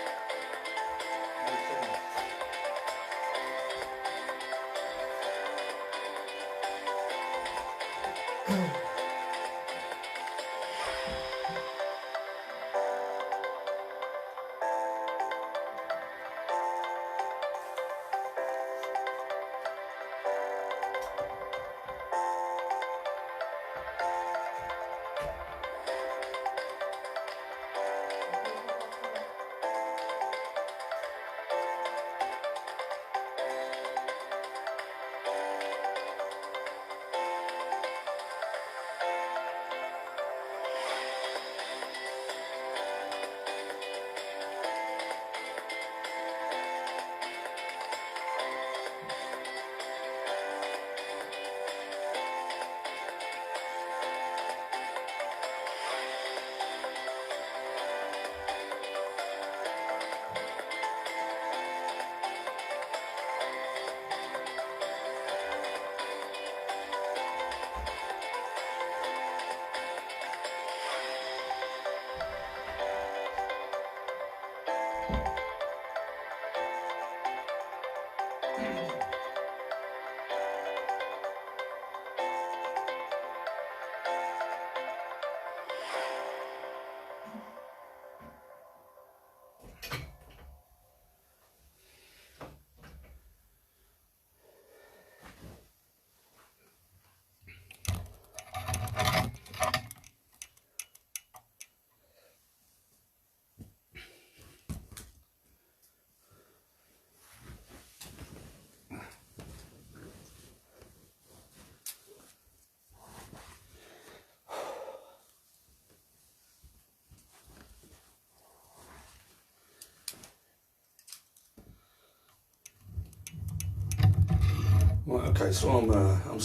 Right, okay, so I'm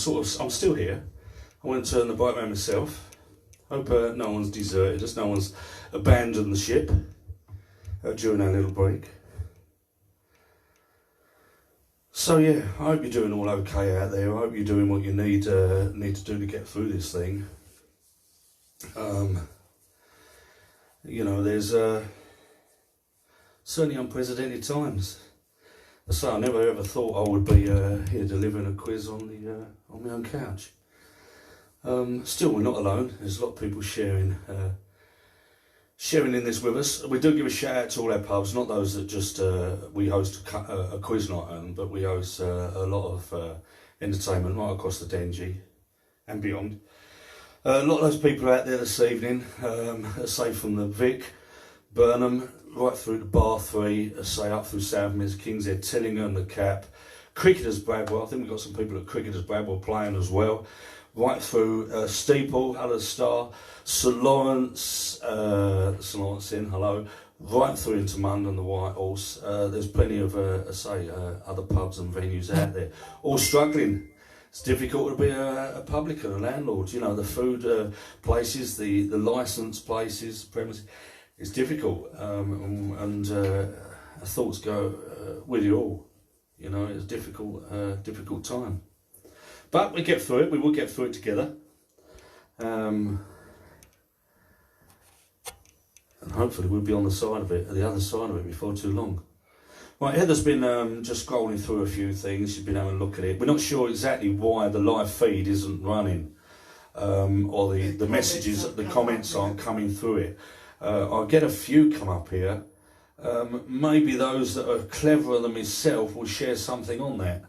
still here. I went to turn the bike around myself. Hope no one's deserted us, no one's abandoned the ship during our little break. So yeah, I hope you're doing all okay out there. I hope you're doing what you need to do to get through this thing. You know, there's certainly unprecedented times. So I never ever thought I would be here delivering a quiz on my own couch. Still, we're not alone. There's a lot of people sharing in this with us. We do give a shout out to all our pubs, not those that just we host a quiz night on, but we host a lot of entertainment right across the Dengie and beyond. A lot of those people out there this evening, say from the Vic, Burnham, right through to Bar 3, say up through South Mids, King's Head, Tillingham, the Cap, Cricketers Bradwell. I think we've got some people at Cricketers Bradwell playing as well. Right through Steeple, Hullers Star, St Lawrence, hello. Right through into Mundon, the White Horse. There's plenty of, other pubs and venues out there, all struggling. It's difficult to be a publican, a landlord. You know, the food places, the licensed places, premises. It's difficult, and our thoughts go with you all. You know, it's a difficult time. But we get through it, we will get through it together. And hopefully we'll be on the other side of it before too long. Right, Heather's been just scrolling through a few things, she's been having a look at it. We're not sure exactly why the live feed isn't running, or the messages, the comments aren't coming through it. I'll get a few come up here. Maybe those that are cleverer than myself will share something on that.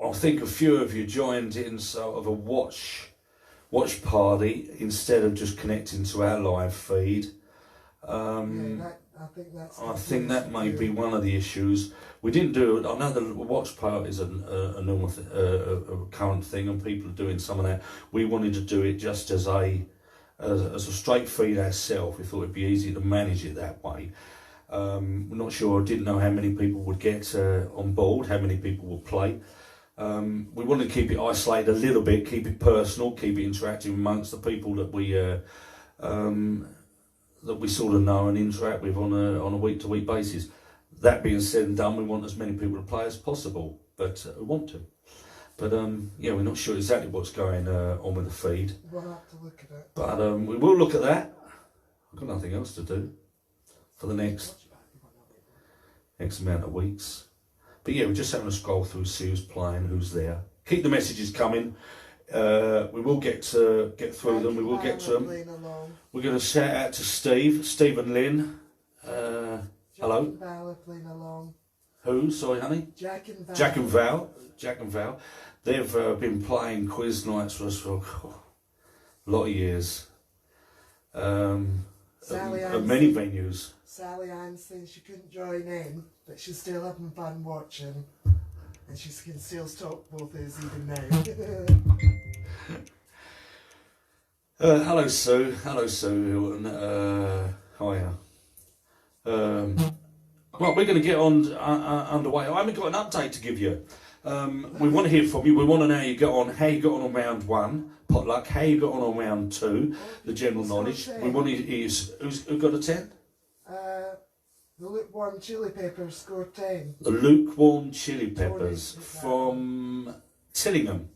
I think a few of you joined in sort of a watch party instead of just connecting to our live feed. I think that may be one of the issues. We didn't do it. I know the watch party is a normal, a current thing, and people are doing some of that. We wanted to do it just as a straight feed ourselves. We thought it'd be easy to manage it that way. We're not sure. Didn't know how many people would get on board, how many people would play. We wanted to keep it isolated a little bit, keep it personal, keep it interactive amongst the people that we that we sort of know and interact with on a week-to-week basis. That being said and done, we want as many people to play as possible, but we want to. But yeah, we're not sure exactly what's going on with the feed. We'll have to look at it. But we will look at that. I've got nothing else to do for the next X amount of weeks. But yeah, we're just having a scroll through, see who's playing, who's there. Keep the messages coming. We will get through them. We will get to them. We're going to shout out to Steve and Lynn. Hello. Val are playing along. Who? Sorry, honey. Jack and Val. Jack and Val. They've been playing quiz nights for us for a lot of years. At many venues. Sally Ann says she couldn't join in, but she's still having fun watching. And she can still stop both of us even now. Hello, Sue. Hello, Sue. Hiya. Right, we're going to get on underway. I haven't got an update to give you. We want to hear from you. We want to know how you got on, on round 1, potluck, how you got on round 2, the general knowledge. We want to hear who got a 10? The lukewarm chili peppers scored 10. The lukewarm chili peppers from Tillingham.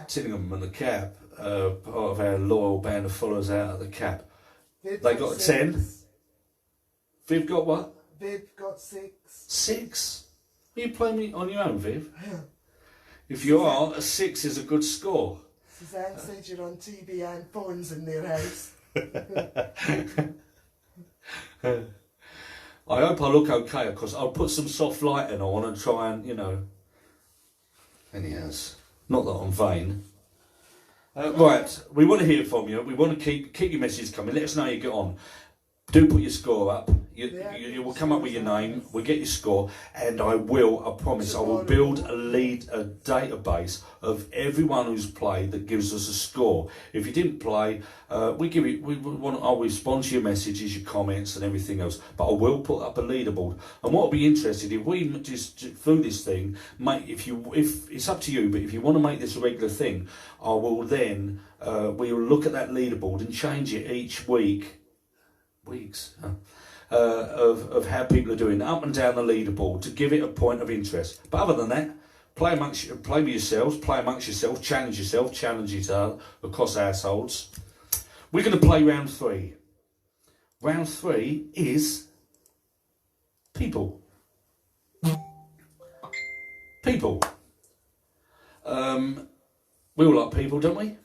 Tillingham and the Cap, part of our loyal band of followers out at the Cap. They got a 10. Viv got what? Viv got 6. 6? Are you playing me on your own, Viv? If you are, a 6 is a good score. Suzanne said you're on TV and phones in their house. I hope I look okay, because I'll put some soft lighting on and try and, anyhow, not that I'm vain. Right, we want to hear from you. We want to keep your messages coming. Let us know how you get on. Do put your score up. You will come up with your name. We'll get your score, and I promise, I will build a database of everyone who's played that gives us a score. If you didn't play, I'll respond to your messages, your comments, and everything else. But I will put up a leaderboard. And what I'll be interested, if we just through this thing, if it's up to you, but if you want to make this a regular thing, I will then we will look at that leaderboard and change it each week. Of how people are doing up and down the leaderboard to give it a point of interest. But other than that, play with yourselves, play amongst yourselves, challenge each other across households. We're going to play round 3. Round 3 is people. People. We all like people, don't we?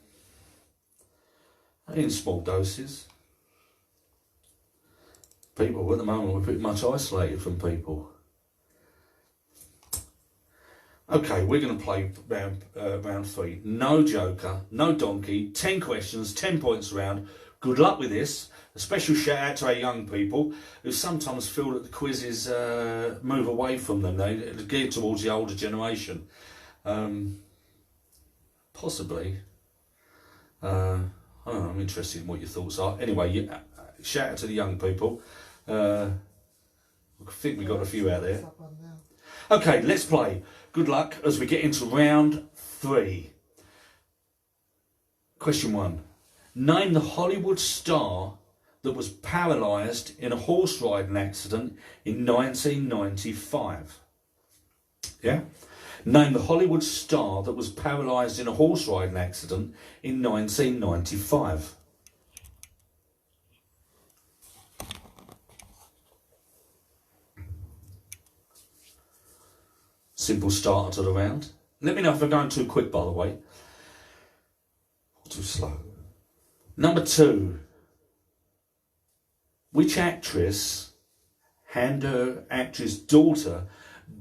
In small doses. People, at the moment, we're pretty much isolated from people. Okay, we're going to play round 3. No joker, no donkey, 10 questions, 10 points around. Good luck with this. A special shout out to our young people who sometimes feel that the quizzes move away from them. They gear towards the older generation. Possibly. I don't know, I'm interested in what your thoughts are. Anyway, shout out to the young people. I think we got a few out there. Okay, let's play. Good luck as we get into round 3. Question 1. Name the Hollywood star that was paralysed in a horse riding accident in 1995. Yeah? Name the Hollywood star that was paralysed in a horse riding accident in 1995. Simple starter to the round. Let me know if I'm going too quick, by the way. Or too slow. Number 2. Which actress and her actress daughter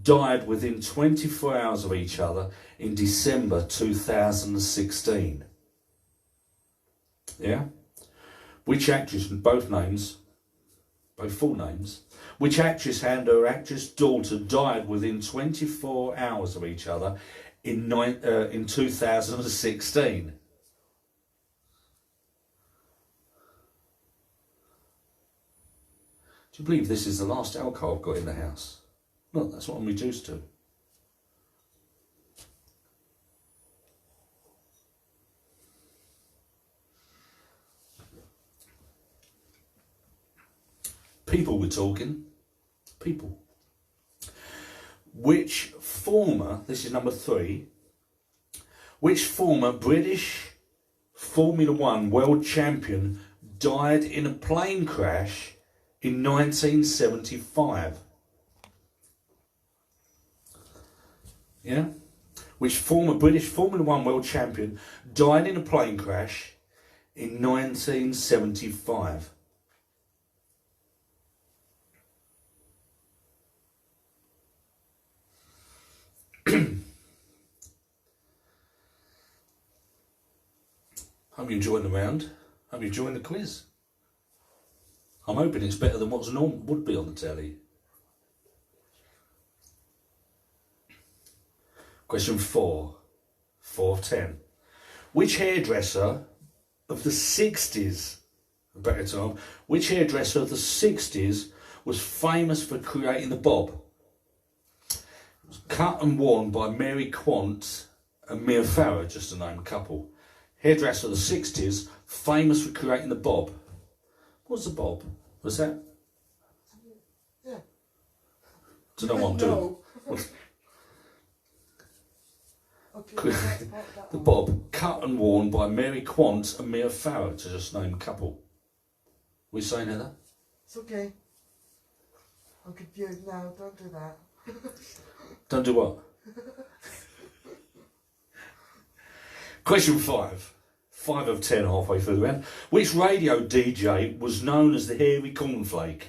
died within 24 hours of each other in December 2016? Yeah? Which actress, both names, both full names, which actress and her actress daughter died within 24 hours of each other in 2016? Do you believe this is the last alcohol I've got in the house? Well, that's what I'm reduced to. People we're talking. People. Which former, this is number 3, which former British Formula One world champion died in a plane crash in 1975? Yeah? Which former British Formula One world champion died in a plane crash in 1975? Hope you enjoying the round. Hope you enjoying the quiz. I'm hoping it's better than what's normal would be on the telly. Question 4. 4 of 10. Which hairdresser of the 60s, better time, which hairdresser of the 60s was famous for creating the bob? It was cut and worn by Mary Quant and Mia Farrow, just to name a couple. Hairdresser of the 60s, famous for creating the bob. What's the bob? What's that? Yeah. Don't know what I'm doing. Okay, The bob, cut and worn by Mary Quant and Mia Farrow, to just name a couple. We saying Heather? it's okay. I'm confused now. Don't do that. Don't do what? Question 5. 5 of 10 halfway through the round. Which radio DJ was known as the Hairy Cornflake?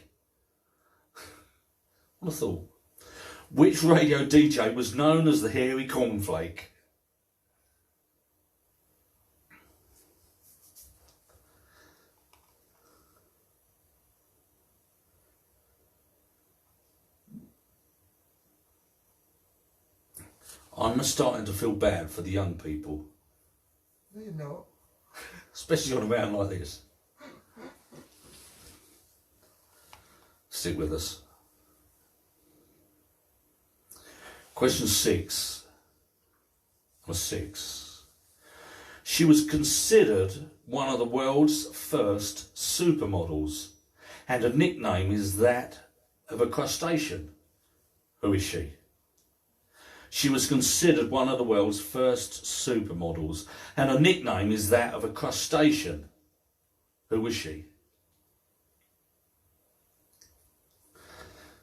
What a thought. Which radio DJ was known as the Hairy Cornflake? I'm starting to feel bad for the young people. No, you're not. Especially on a round like this. Stick with us. Question 6. Number 6. She was considered one of the world's first supermodels, and her nickname is that of a crustacean. Who is she? She was considered one of the world's first supermodels, and her nickname is that of a crustacean. Who was she?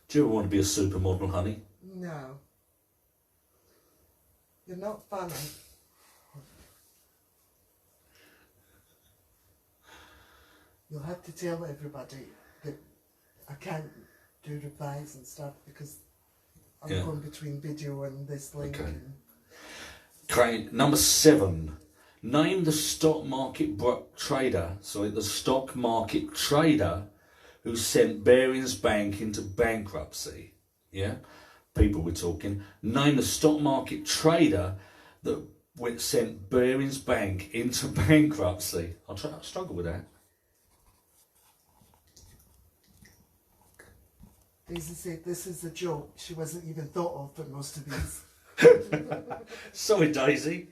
Do you ever want to be a supermodel, honey? No. You're not funny. You'll have to tell everybody that I can't do replies and stuff because I'm going between video and this link. Okay. Okay, number 7. Name the stock market trader who sent Barings Bank into bankruptcy. Yeah? People we're talking. Name the stock market trader that sent Barings Bank into bankruptcy. I'll struggle with that. Daisy said this is a joke. She wasn't even thought of for most of these. Sorry, Daisy.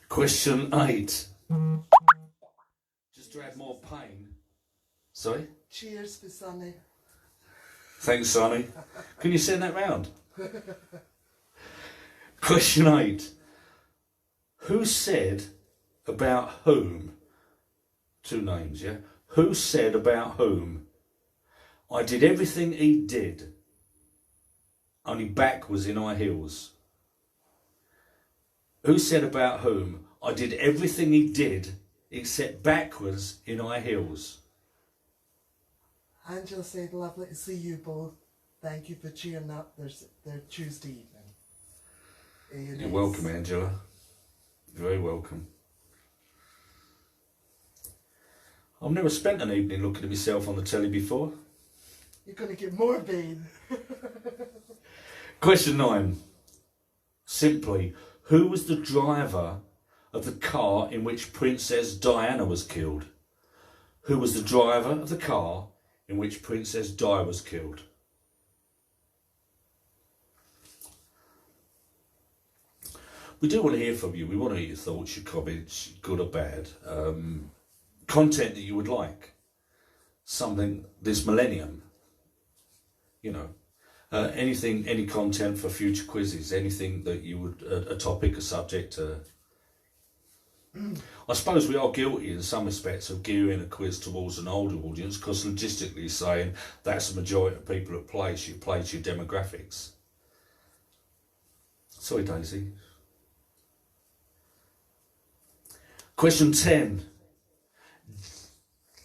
Question 8. Just to add more pain. Sorry? Cheers for Sonny. Thanks, Sonny. Can you send that round? Question 8. Who said about whom? 2 names, yeah? Who said about whom? I did everything he did, only back was in high heels. Who said about whom? I did everything he did, except backwards in high heels. Angela said, lovely to see you both. Thank you for cheering up their Tuesday evening. You're welcome, Angela. You're very welcome. I've never spent an evening looking at myself on the telly before. You're going to get more pain. Question 9. Simply, who was the driver of the car in which Princess Diana was killed? Who was the driver of the car in which Princess Di was killed? We do want to hear from you. We want to hear your thoughts, your comments, good or bad. Content that you would like. Something this millennium. You know. Anything, any content for future quizzes. Anything that you would, a topic, a subject. I suppose we are guilty in some respects of gearing a quiz towards an older audience, because logistically saying that's the majority of people that play to your demographics. Sorry, Daisy. Question 10.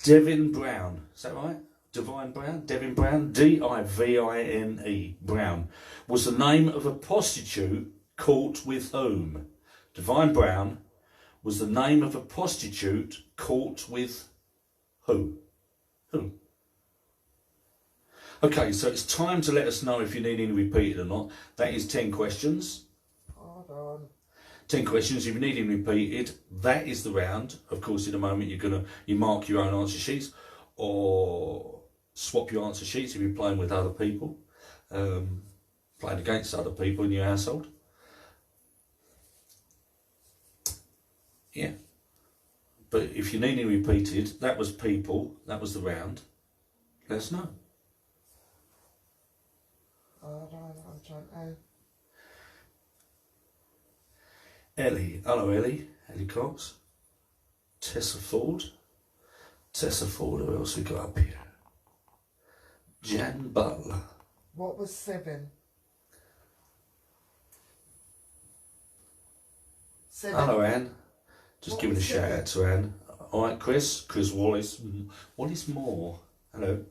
Devin Brown. Is that right? Devin Brown? Devin Brown? D-I-V-I-N-E. Brown. Was the name of a prostitute caught with whom? Devin Brown was the name of a prostitute caught with who? Who? Okay, so it's time to let us know if you need any repeated or not. That is 10 questions. Hold on. 10 questions. If you need any repeated, that is the round. Of course, in a moment you mark your own answer sheets, or swap your answer sheets if you're playing with other people, playing against other people in your household. Yeah. But if you need any repeated, that was people, that was the round. Let us know. Hold on, I'm trying to... Ellie. Hello, Ellie. Ellie Cox. Tessa Ford. Tessa Ford. Who else we got up here? Jan Butler. What was 7? 7. Hello, Anne. Just What giving a was shout 7? out to Anne. All right, Chris. Chris Wallace. Wallace Moore. Hello.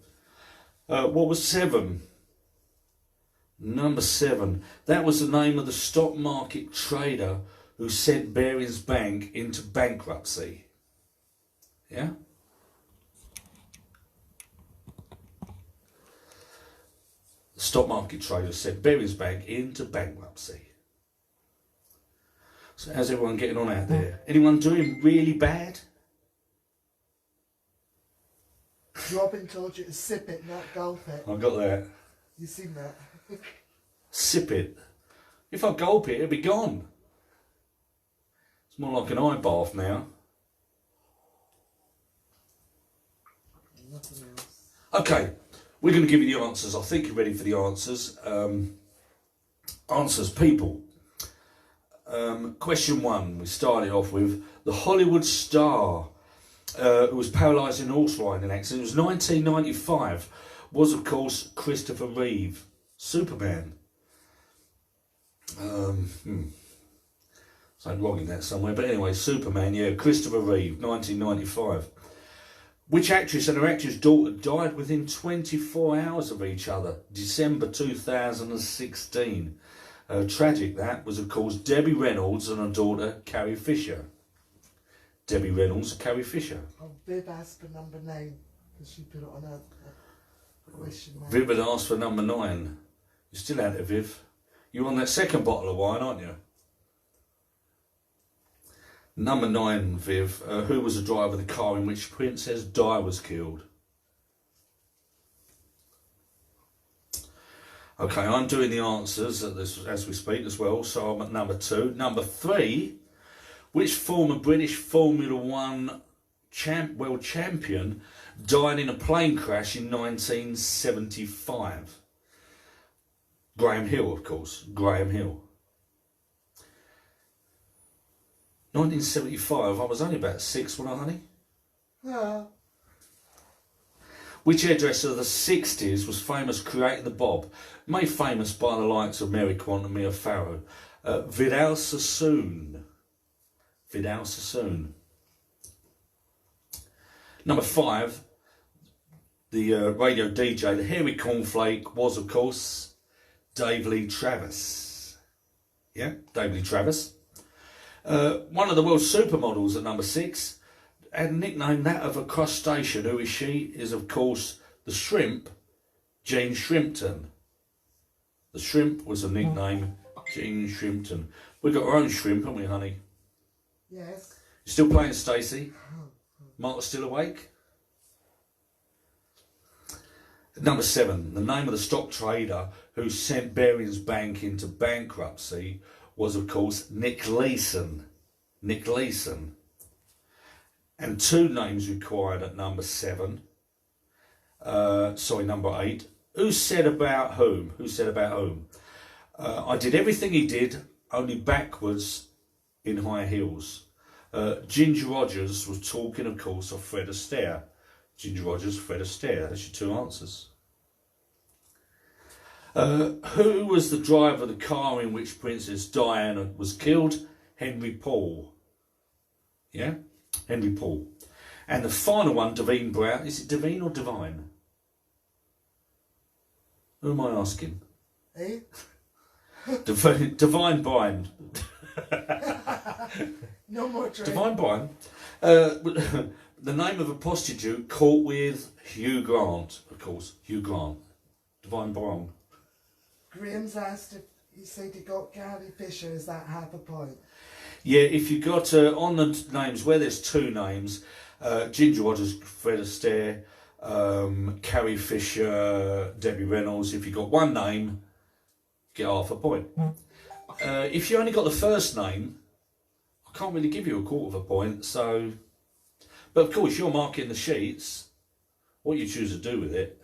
What was 7? Number 7. That was the name of the stock market trader who sent Barings Bank into bankruptcy. Yeah? The stock market trader sent Barings Bank into bankruptcy. So how's everyone getting on out there? Anyone doing really bad? Robin told you to sip it, not gulp it. I got that. You seen that? Sip it. If I gulp it, it'll be gone. It's more like an eye bath now. Nothing else. Okay, we're going to give you the answers. I think you're ready for the answers. Answers, people. Question 1, we started off with the Hollywood star who was paralysed in a horse riding accident. It was 1995. Was, of course, Christopher Reeve. Superman. Something wrong in that somewhere, but anyway, Superman, yeah, Christopher Reeve, 1995. Which actress and her actress daughter died within 24 hours of each other? December 2016. Tragic that was, of course, Debbie Reynolds and her daughter, Carrie Fisher. Debbie Reynolds and Carrie Fisher. Oh, Viv asked for number 9, because she put it on her question. Viv had asked for number 9. You're still out there, Viv. You're on that second bottle of wine, aren't you? Number 9, Viv. Who was the driver of the car in which Princess Di was killed? Okay, I'm doing the answers as we speak as well, so I'm at number 2. Number 3, which former British Formula 1 world champion died in a plane crash in 1975? Graham Hill, of course. Graham Hill. 1975, I was only about 6, wasn't I, honey? Yeah. Which hairdresser of the 60s was famous creating the bob? Made famous by the likes of Mary Quant and Mia Farrow. Vidal Sassoon. Vidal Sassoon. Number 5, the radio DJ, the hairy cornflake, was, of course, Dave Lee Travis. Yeah, Dave Lee Travis. One of the world's supermodels at number 6 had a nickname that of a crustacean. Who is she? Is, of course, the shrimp, Jane Shrimpton. The shrimp was a nickname, Jane Shrimpton. We've got our own shrimp, haven't we, honey? Yes. You still playing, Stacey? Mark's still awake? Number 7, the name of the stock trader who sent Barings Bank into bankruptcy was, of course, Nick Leeson. Nick Leeson. And 2 names required at number 7. Number 8. Who said about whom? Who said about whom? I did everything he did, only backwards in high heels. Ginger Rogers was talking, of course, of Fred Astaire. Ginger Rogers, Fred Astaire. That's your 2 answers. Who was the driver of the car in which Princess Diana was killed? Henry Paul. Yeah? Henry Paul. And the final one, Devine Brown. Is it Devine or Divine? Who am I asking? Eh? Divine Bryan. No more drink. Divine Bryan. The name of a prostitute caught with Hugh Grant, of course. Hugh Grant. Divine Bryan. Graham's asked if he said he got Carrie Fisher. Is that half a point? Yeah, if you got on the names where there's 2 names, Ginger Rogers, Fred Astaire, Carrie Fisher, Debbie Reynolds. If you got 1 name, get half a point. If you only got the first name, I can't really give you a quarter of a point. So, but of course, you're marking the sheets. What you choose to do with it,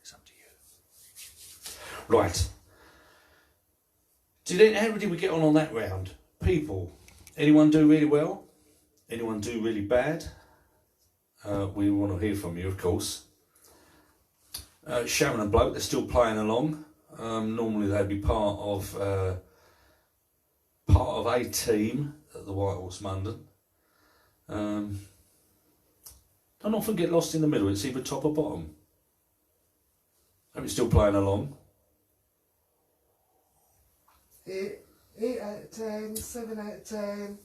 it's up to you. Right. How did we get on that round? People. Anyone do really well? Anyone do really bad? We want to hear from you, of course. Sharon and Bloke, they're still playing along. Normally they'd be part of a team at the White Horse London. Don't often get lost in the middle. It's either top or bottom. Hope you're still playing along. 8 out of 10, 7 out of 10.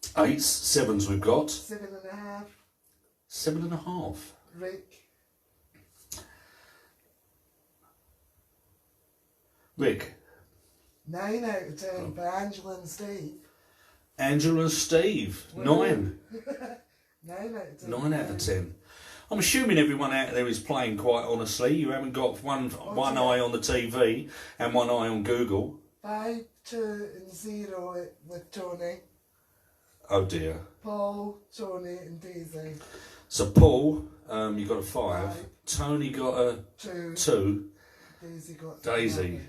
8s, 7s we've got. 7.5. 7.5. Rick. 9 out of 10 for Angela and Steve. Angela and Steve. 9. 9 out of 10. 9 out of 10. I'm assuming everyone out there is playing quite honestly. You haven't got one eye on the TV and 1 eye on Google. 5, 2 and 0 with Tony. Oh dear. Paul, Tony and Daisy. So Paul, you got a 5. 5. Tony got a 2. Daisy got Daisy,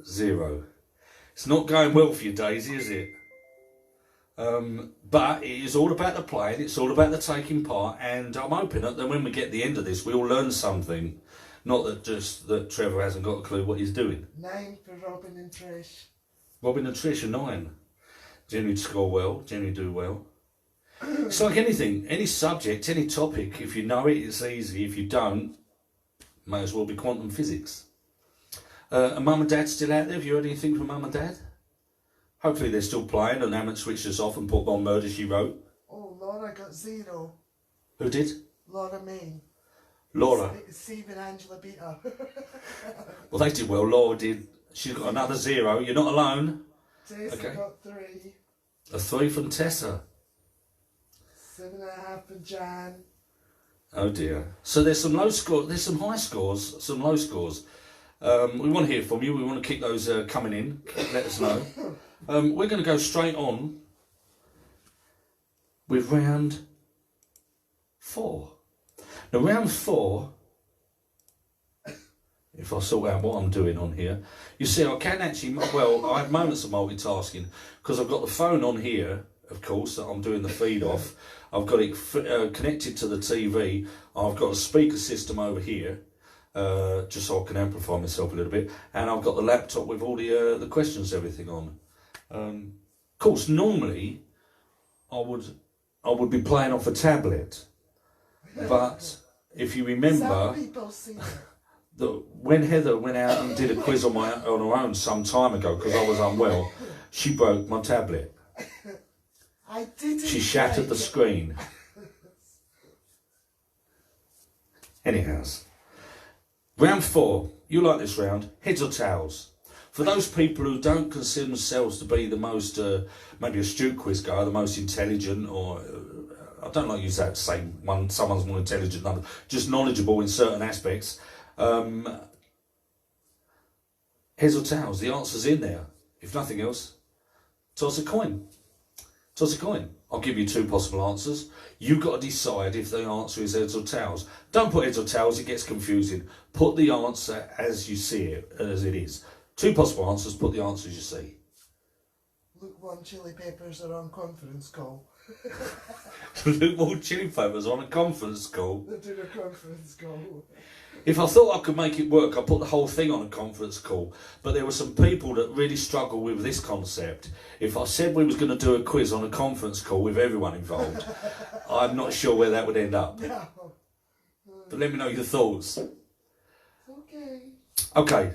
0. It's not going well for you, Daisy, is it? But it is all about the playing, it's all about the taking part, and I'm hoping that when we get to the end of this, we all learn something. Not that just that Trevor hasn't got a clue what he's doing. 9 for Robin and Trish. Robin and Trish are 9. Generally score well, generally do well. It's like anything, any subject, any topic. If you know it, it's easy. If you don't, may as well be quantum physics. Are Mum and Dad still out there? Have you heard anything from Mum and Dad? Hopefully they're still playing and haven't switched us off and put on Murder, She Wrote. Oh, Laura got 0. Who did? Laura Main. Laura. Steve and Angela beat her. Well, they did well. Laura did. She's got another 0. You're not alone. Tessa got 3. A 3 from Tessa. 7.5 for Jan. Oh dear. So there's some low scores, there's some high scores, some low scores. We want to hear from you. We want to keep those coming in. Let us know. We're going to go straight on with round 4. Now, round 4, if I sort out what I'm doing on here, you see, I can actually, well, I have moments of multitasking because I've got the phone on here, of course, that I'm doing the feed off. I've got it connected to the TV. I've got a speaker system over here, just so I can amplify myself a little bit. And I've got the laptop with all the questions, everything on. Of course, normally I would be playing off a tablet, but if you remember, Some people see it. when Heather went out and did a quiz on her own some time ago because I was unwell, she broke my tablet. I didn't. She shattered the screen. Anyhow, round 4. You like this round? Heads or tails? For those people who don't consider themselves to be the most, maybe astute quiz guy, the most intelligent, or I don't like to use that same one. Someone's more intelligent than others, just knowledgeable in certain aspects. Heads or tails? The answer's in there. If nothing else, toss a coin. Toss a coin. I'll give you two possible answers. You've got to decide if the answer is heads or tails. Don't put heads or tails, it gets confusing. Put the answer as you see it, as it is. Two possible answers, put the answers you see. Lukewarm chili peppers are on conference call. Lukewarm chili peppers on a conference call. They're doing a conference call. If I thought I could make it work, I'd put the whole thing on a conference call. But there were some people that really struggle with this concept. If I said we was going to do a quiz on a conference call with everyone involved, I'm not sure where that would end up. No. But let me know your thoughts. Okay. Okay.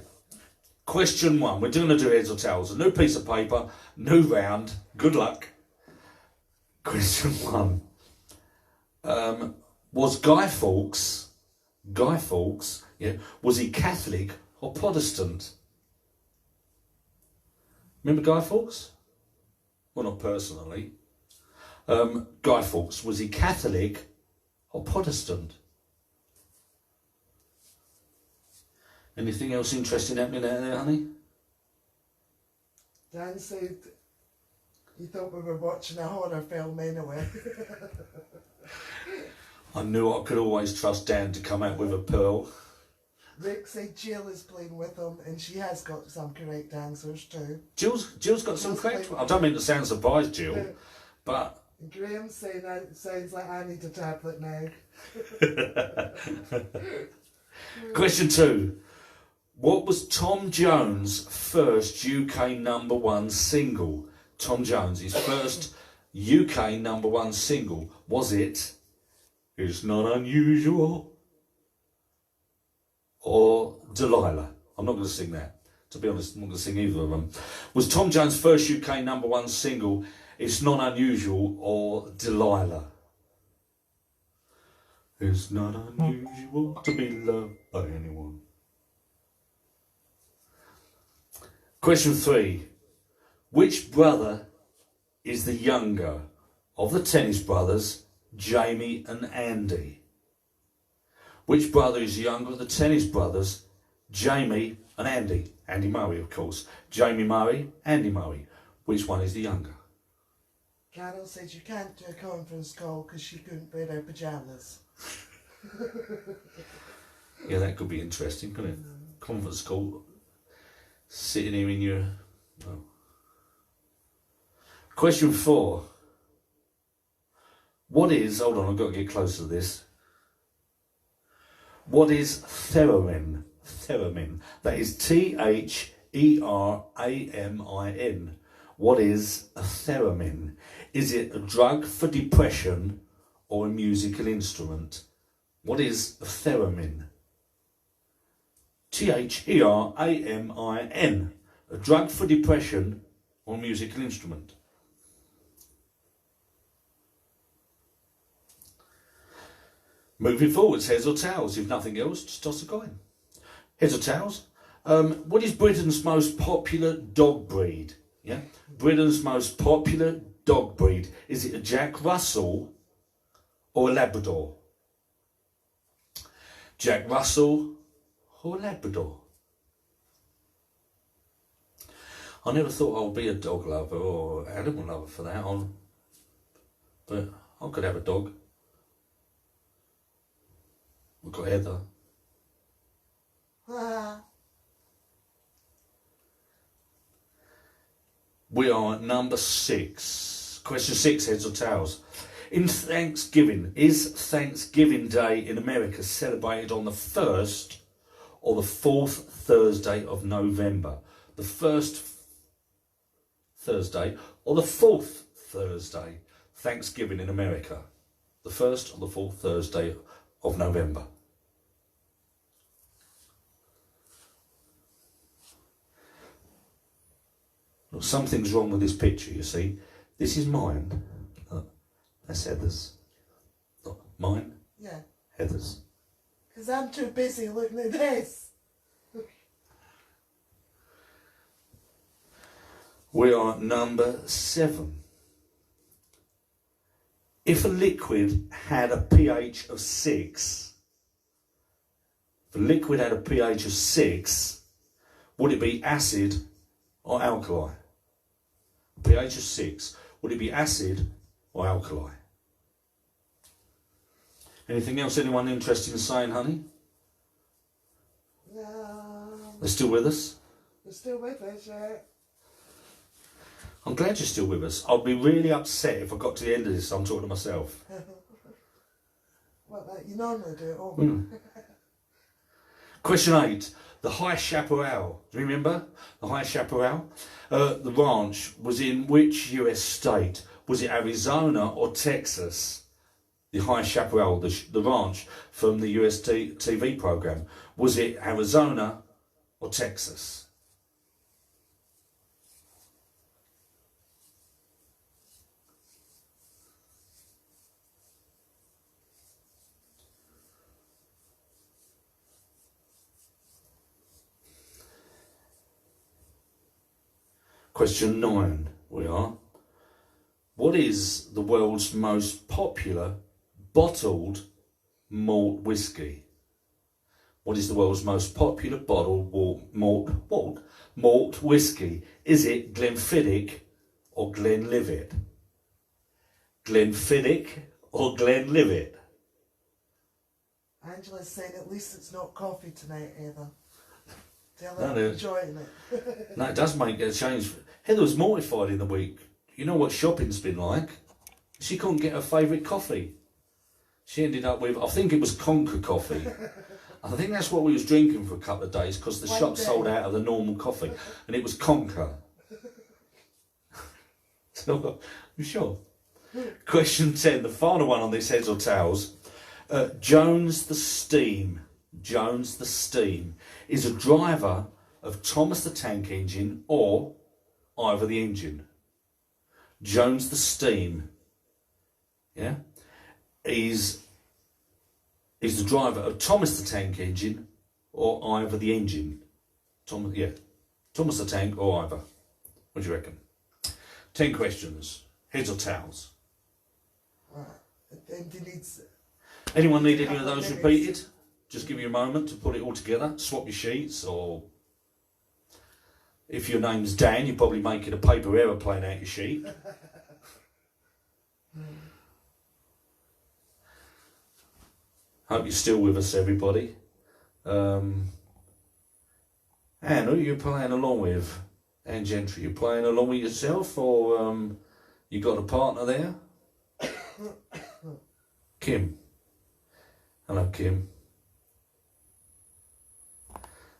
Question 1. We're going to do heads or tails. A new piece of paper, new round. Good luck. Question 1. Was Guy Fawkes, yeah, was he Catholic or Protestant? Remember Guy Fawkes? Well, not personally. Guy Fawkes, was he Catholic or Protestant? Anything else interesting happening out there, honey? Dan said he thought we were watching a horror film anyway. I knew I could always trust Dan to come out with a pearl. Rick said Jill is playing with him, and she has got some correct answers too. Jill's got some correct. I don't mean to sound surprised, Jill, but Graham's saying it sounds like I need a tablet now. Question 2. What was Tom Jones' first UK #1 single? Tom Jones, his first UK #1 single. Was it It's Not Unusual or Delilah? I'm not going to sing that. To be honest, I'm not going to sing either of them. Was Tom Jones' first UK #1 single It's Not Unusual or Delilah? It's not unusual to be loved by anyone. Question 3. Which brother is the younger of the tennis brothers, Jamie and Andy? Which brother is the younger of the tennis brothers, Jamie and Andy? Andy Murray, of course. Jamie Murray, Andy Murray. Which one is the younger? Carol said you can't do a conference call because she couldn't wear her pyjamas. Yeah, that could be interesting, couldn't it? Conference call. Sitting here in your... Oh. Question 4. What is... Hold on, I've got to get closer to this. What is theremin? Theremin. That is Theremin. What is a theremin? Is it a drug for depression or a musical instrument? What is a theremin? Theremin. A drug for depression or a musical instrument? Moving forwards, heads or tails? If nothing else, just toss a coin. Heads or tails? What is Britain's most popular dog breed? Yeah, Britain's most popular dog breed. Is it a Jack Russell or a Labrador? Jack Russell or a Labrador? I never thought I would be a dog lover or animal lover for that, but I could have a dog. We've got Heather. We are at number 6. Question 6, heads or tails. In Thanksgiving, is Thanksgiving Day in America celebrated on the 1st or the 4th Thursday of November? The 1st Thursday or the 4th Thursday? Thanksgiving in America. The 1st or the 4th Thursday of November. Look, something's wrong with this picture, you see. This is mine. Look, that's Heather's. Look, mine. Yeah. Heather's. Because I'm too busy looking at this. We are at number 7. If a liquid had a pH of 6, Would it be acid or alkali? pH of 6. Would it be acid or alkali? Anything else anyone interested in saying, honey? No. They're still with us? You're still with us, yeah? I'm glad you're still with us. I'd be really upset if I got to the end of this. I'm talking to myself. What, like you normally do at home? Question 8. The High Chaparral. Do you remember the High Chaparral? The ranch was in which US state? Was it Arizona or Texas? The High Chaparral, the ranch from the US TV program. Was it Arizona or Texas? Question 9, we are. What is the world's most popular bottled malt whiskey? What is the world's most popular bottled malt whiskey? Is it Glenfiddich or Glenlivet? Glenfiddich or Glenlivet? Angela's saying at least it's not coffee tonight, Heather. Tell No, her no. I'm enjoying it. No, it does make a change. Heather was mortified in the week. You know what shopping's been like? She couldn't get her favourite coffee. She ended up with, I think it was Conker coffee. I think that's what we was drinking for a couple of days because the shop sold out of the normal coffee and it was Conker. So, you sure? Question 10, the final one on this, heads or tails. Jones the Steam is a driver of Thomas the Tank Engine or Ivor the Engine. Jones the Steam, yeah, is the driver of Thomas the Tank Engine or Ivor the Engine. Thomas the Tank or Ivor. What do you reckon? 10 questions. Heads or tails? Anyone need any of those repeated? Just give you a moment to put it all together. Swap your sheets, or if your name's Dan, you're probably making a paper aeroplane out your sheet. Hope you're still with us, everybody. Anne, who are you playing along with? Anne Gentry, you playing along with yourself, or you got a partner there? Kim. Hello, Kim.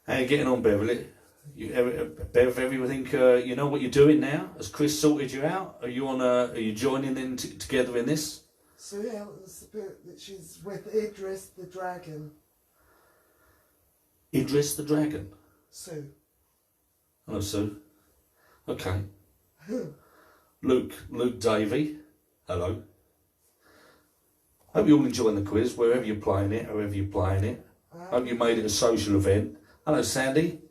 How you getting on, Beverly? Bev, everything, you know what you're doing now? Has Chris sorted you out? Are you joining in together in this? So yeah, it's the bit that she's with Idris the Dragon. Idris the Dragon? Sue. Hello, Sue. Okay. Luke Davey. Hello. Hope you're all enjoying the quiz, wherever you're playing it, however you're playing it. Hope you made it a social event. Hello, Sandy.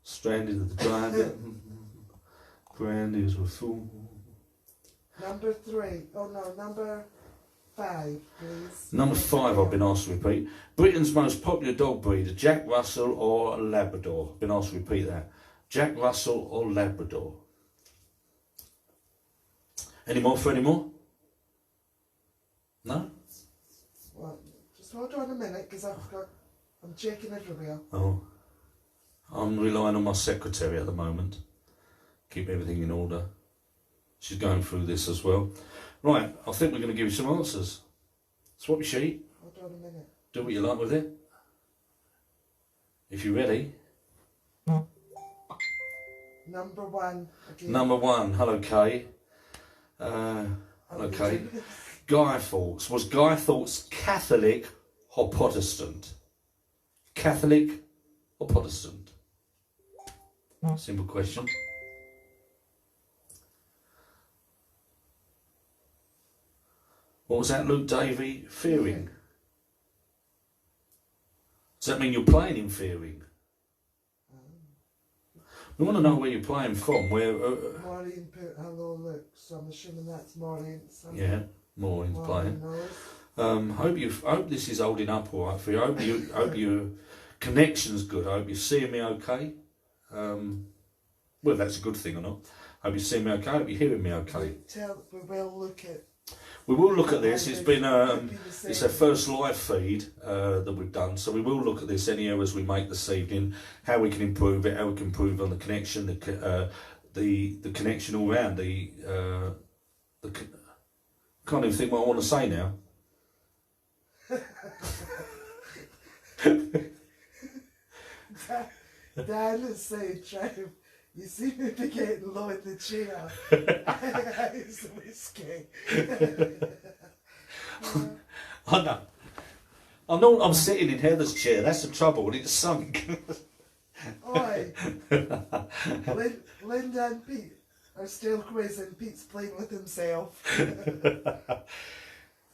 Stranded at the Dragon. Brandy is a fool. Number 3. Oh no, number 5, please. Number 5, I've been asked to repeat. Britain's most popular dog breed, a Jack Russell or a Labrador? Been asked to repeat that. Jack Russell or Labrador? Any more for any more? No? Well, just hold on a minute, because I'm checking everywhere. Oh. I'm relying on my secretary at the moment. Keep everything in order. She's going through this as well. Right, I think we're going to give you some answers. Swap your sheet. Hold on a minute. Do what you like with it. If you're ready. Number 1 again. Number 1. Hello, Kay. Hello, Kay. Guy Fawkes. Was Guy Fawkes Catholic or Protestant? Catholic or Protestant? Simple question. What was that, Luke Davey? Fearing. Does that mean you're playing in Fearing? We want to know where you're playing from. Where? Maureen put hello, Luke, so I'm assuming that's Maureen. Yeah, Maureen's playing. Knows. Hope this is holding up all right for you. Hope you're Connection's good. I hope you're seeing me okay. Well, that's a good thing or not. I hope you're seeing me okay. I hope you're hearing me okay. We will look at. We will look at this. It's been it's our first live feed that we've done, so we will look at this. Any errors we make this evening, how we can improve it, how we can improve on the connection, the connection all round. Can't even think what I want to say now. Dan is saying, "Try. You seem to be getting low in the chair." It's the whiskey. I know I'm sitting in Heather's chair. That's the trouble, and it's sunk. Oi. Linda and Pete are still quizzing. Pete's playing with himself.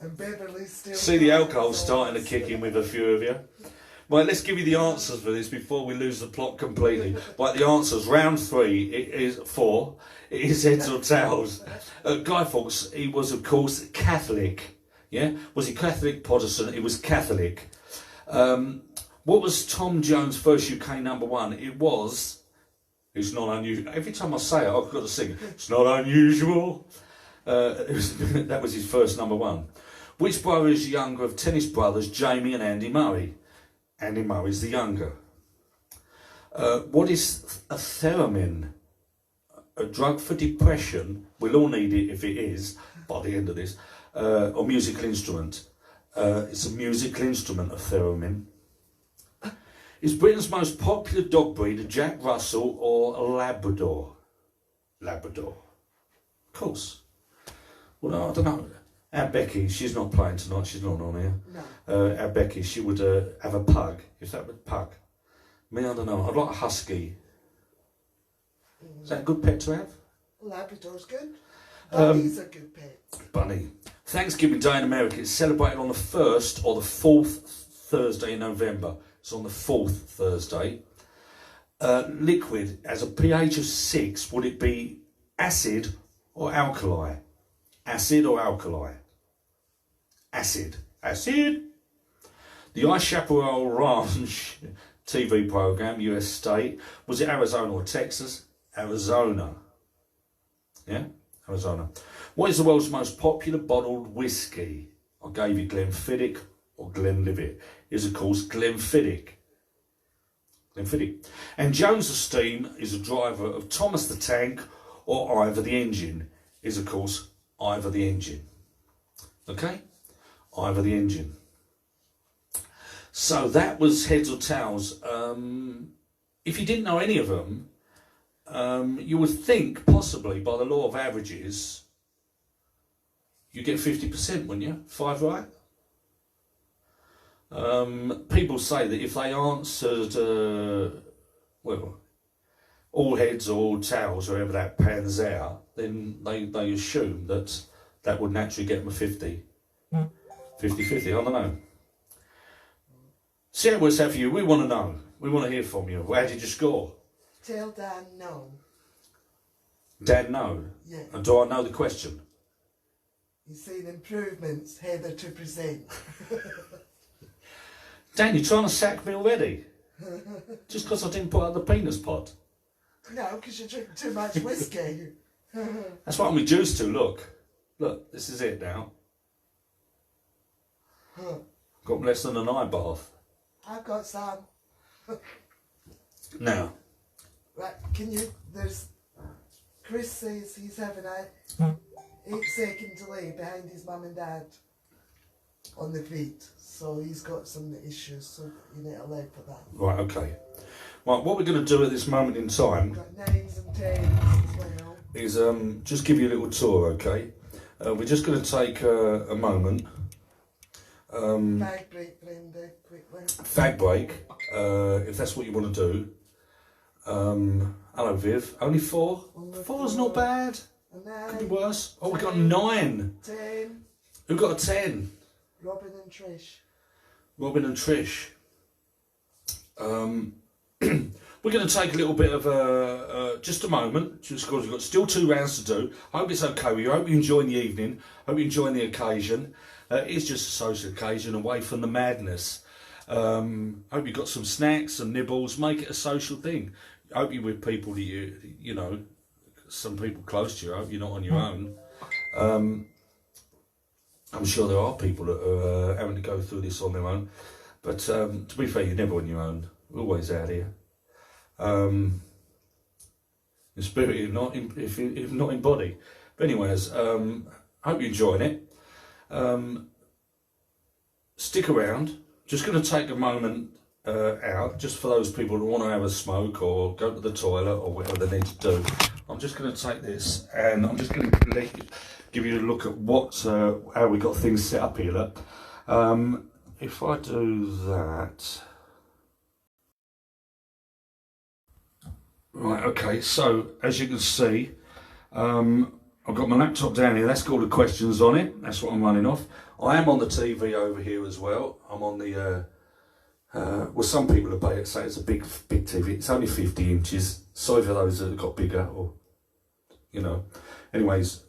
And Beverly's still... See the alcohol starting to kick in with a few of you. Right, let's give you the answers for this before we lose the plot completely. Right, the answers. Round 3, it is 4. It is heads or tails. Guy Fawkes, he was, of course, Catholic. Yeah? Was he Catholic, Protestant? He was Catholic. What was Tom Jones' first UK #1? It was... It's not unusual. Every time I say it, I've got to sing it. It's not unusual. That was his first #1. Which brother is younger of tennis brothers Jamie and Andy Murray? Andy Murray's the younger. What is a theremin? A drug for depression. We'll all need it if it is, by the end of this. Or musical instrument. It's a musical instrument, a theremin. Is Britain's most popular dog breed a Jack Russell or a Labrador? Labrador. Of course. Well, I don't know. Our Becky, she's not playing tonight, she's not on here. No. Our Becky, she would have a pug, if that was pug. Me, I don't know, I'd like a husky. Is that a good pet to have? Labrador's good. Bunnies are good pets. Bunny. Thanksgiving Day in America is celebrated on the 1st or the 4th Thursday in November. It's on the 4th Thursday. Liquid, as a pH of 6, would it be acid or alkali? Acid or alkali? Acid. Acid. The I Chaparral Ranch TV program, US state, was it Arizona or Texas? Arizona. Yeah, Arizona. What is the world's most popular bottled whiskey? I gave you Glenfiddich or Glenlivet. Is of course Glenfiddich. Glenfiddich. And Jones of Steam is a driver of Thomas the Tank or Ivor the Engine. Is of course Ivor the Engine. Okay? Ivor the Engine. So that was heads or tails. If you didn't know any of them, you would think possibly by the law of averages, you get 50%, wouldn't you? 5 right? People say that if they answered, well, all heads or all tails, however that pans out, then they assume that that would naturally get them a 50. 50-50, I don't know. See how it works out for you. We want to know. We want to hear from you. How did you score? Tell Dan no. Dan, no? Yeah. And do I know the question? He's seen improvements, Heather to present. Dan, you're trying to sack me already? Just because I didn't put out the penis pod? No, because you drink too much whiskey. That's what I'm reduced to, look. Look, this is it now. Got less than an eye bath. I've got some. Now. Right, can you, Chris says he's having a 8-second delay behind his mum and dad on the feet. So he's got some issues, so you need to allow for that. Right, okay. Right, what we're going to do at this moment in time... We've got 9s and 10s as well. ...is just give you a little tour, okay? We're just going to take a moment... fag break, Brenda, quickly. Fag break, if that's what you want to do. Hello, Viv. Only 4? 4's not bad. Could be worse. Oh, we've got 9. 10. Who got a 10? Robin and Trish. Robin and Trish. We're going to take a little bit of just a moment, just because we've got still 2 rounds to do. I hope it's okay with you. I hope you're enjoying the evening. I hope you're enjoying the occasion. It's just a social occasion away from the madness. Hope you got some snacks, some nibbles. Make it a social thing. Hope you're with people that you know, some people close to you. I hope you're not on your own. I'm sure there are people that are having to go through this on their own. But to be fair, you're never on your own. We're always out here. In spirit, if not in body. But anyways, hope you're enjoying it. Stick around. Just going to take a moment out, just for those people who want to have a smoke or go to the toilet or whatever they need to do. I'm just going to take this and I'm just going to give you a look at how we got things set up here. Look, if I do that. Right, okay, so as you can see, I've got my laptop down here. That's got all the questions on it. That's what I'm running off. I am on the TV over here as well. I'm on the, well, some people say it's a big TV. It's only 50 inches. Sorry for those that have got bigger, or, you know. Anyways,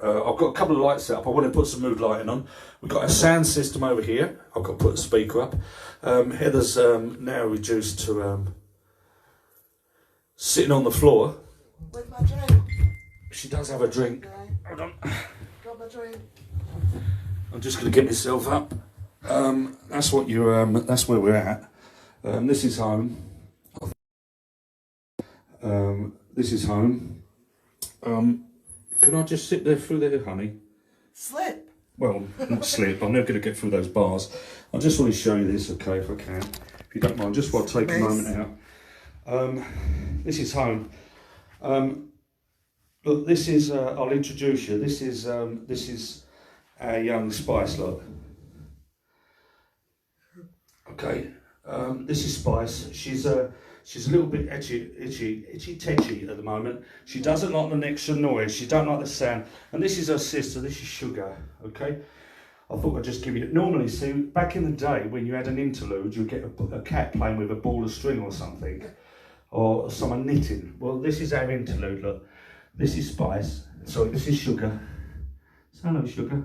I've got a couple of lights set up. I want to put some mood lighting on. We've got a sound system over here. I've got to put a speaker up. Heather's now reduced to sitting on the floor. With my drink. She does have a drink. Right. Hold on. Got my drink. I'm just going to get myself up. That's what you. That's where we're at. This is home. This is home. Can I just sit there through there, honey? Slip. Well, not slip. I'm never going to get through those bars. I just want to show you this, okay, if I can. If you don't mind, just while I take a moment out. This is home. Look, this is. I'll introduce you. This is our young Spice, look. Okay. This is Spice. She's a little bit itchy-tetchy at the moment. She doesn't like the extra noise. She don't like the sound. And this is her sister. This is Sugar. Okay. I thought I'd just give you. Normally, see, back in the day when you had an interlude, you'd get a cat playing with a ball of string or something, or someone knitting. Well, this is our interlude. Look. This is Spice. Sorry, this is Sugar. Say hello, Sugar.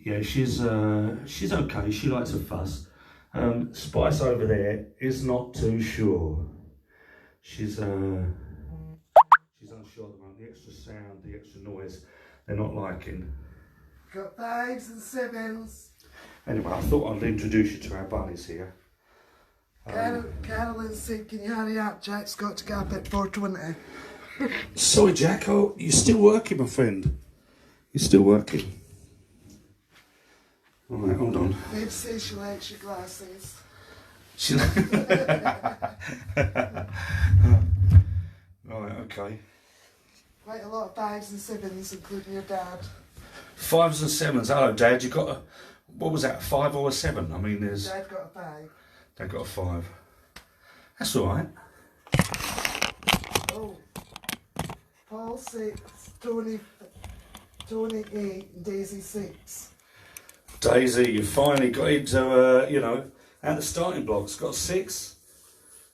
Yeah, she's okay. She likes a fuss. Spice over there is not too sure. She's unsure at the moment. The extra sound, the extra noise, they're not liking. Got 5s and 7s. Anyway, I thought I'd introduce you to our bunnies here. Carolyn said, can you hurry up? Jack's got to go up at 4:20. Sorry, Jack. Oh, you're still working, my friend. You're still working. All right, hold on. Babe says she likes your glasses. Right, okay. Quite a lot of 5s and 7s, including your dad. 5s and 7s. Hello, Dad. You got a, what was that, a 5 or a 7? I mean, there's. Dad got a 5. Dad got a 5. That's all right. Oh. Paul 6, Tony 8, and Daisy 6. Daisy, you finally got into, you know, at the starting blocks. Got 6.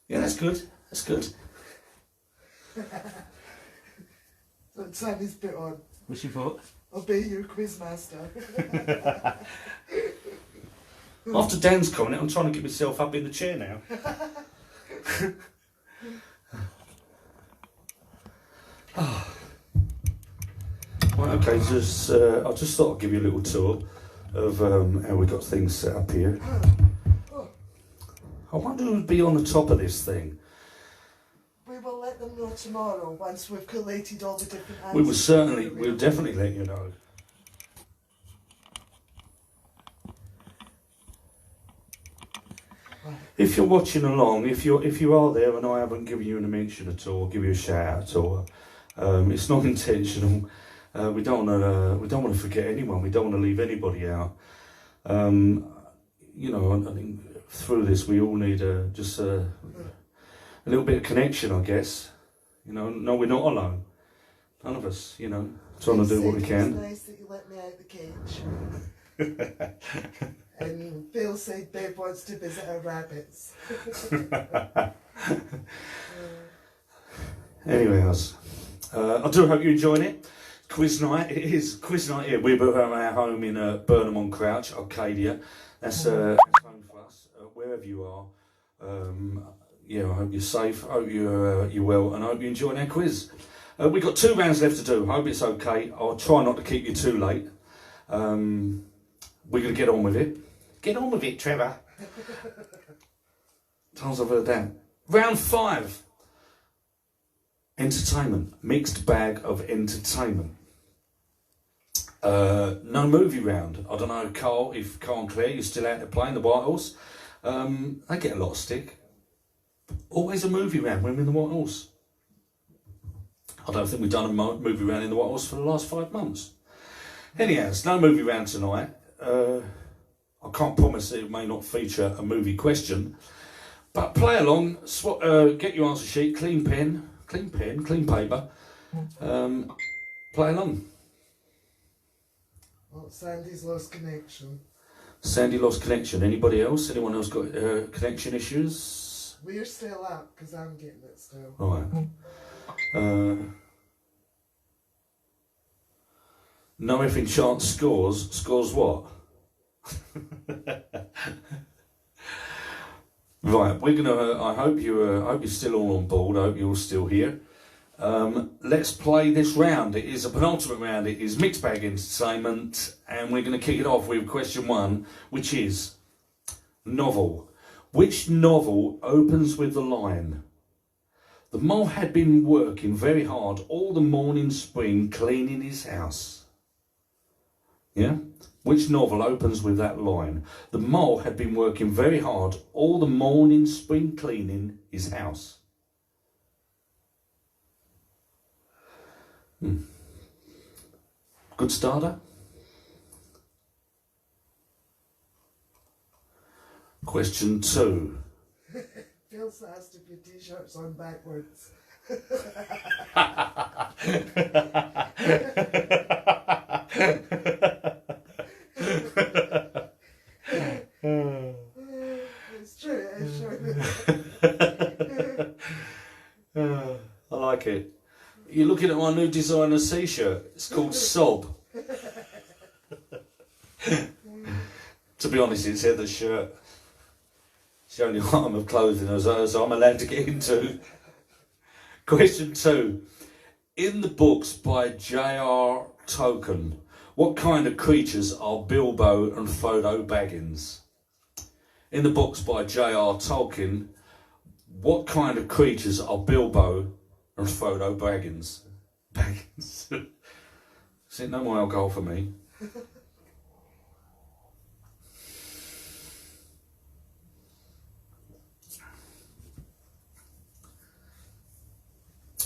Yeah, that's good. That's good. So Sandy's bit on. What's your thought? I'll be your quizmaster. After Dan's comment, I'm trying to get myself up in the chair now. Right, okay, just I just thought I'd give you a little tour of how we got things set up here. I wonder who'd be on the top of this thing. We will let them know tomorrow once we've collated all the different answers. We'll definitely let you know. If you're watching along, if you are there and I haven't given you a mention at all, give you a shout out, or it's not intentional. We don't want to forget anyone. We don't want to leave anybody out. You know, I think through this we all need just a little bit of connection, I guess. You know, no, we're not alone. None of us. You know, trying to do what we can. It's nice that you let me out the cage. And Phil said Babe wants to visit our rabbits. Anyway, I do hope you're enjoying it. Quiz night, it is. Quiz night here. We're at our home in Burnham on Crouch, Arcadia. That's home for us, wherever you are. Yeah, I hope you're safe, I hope you're well, and I hope you're enjoying our quiz. We've got 2 rounds left to do. Hope it's okay. I'll try not to keep you too late. We're going to get on with it. Get on with it, Trevor. Times I've heard that. Round 5. Entertainment. Mixed bag of entertainment. No movie round. I don't know, Carl and Claire, you're still out there playing the White Horse. They get a lot of stick. Always a movie round when we're in the White Horse. I don't think we've done a movie round in the White Horse for the last 5 months. Anyhow, it's no movie round tonight. I can't promise that it may not feature a movie question, but play along, get your answer sheet, clean pen, clean paper, play along. Oh, Sandy's lost connection. Sandy lost connection. Anybody else? Anyone else got connection issues? We're still up because I'm getting it still. All right. No effing chance scores. Scores what? Right, we're gonna. I hope you're still all on board. I hope you're all still here. Let's play this round. It is a penultimate round. It is mixed bag entertainment, and we're going to kick it off with question 1, which is novel. Which novel opens with the line, "The mole had been working very hard all the morning spring cleaning his house"? Yeah? Which novel opens with that line? "The mole had been working very hard all the morning spring cleaning his house." Good starter. Question 2. Feels nice to put t-shirts on backwards. It's true, it's true. I like it. You're looking at my new designer t-shirt. It's called Sob. To be honest, it's Heather's shirt. It's the only item of clothing as I'm allowed to get into. Question 2. In the books by J.R. Tolkien, what kind of creatures are Bilbo and Frodo Baggins? In the books by J.R. Tolkien, what kind of creatures are Bilbo and Frodo Baggins? Baggins. See, no more alcohol for me.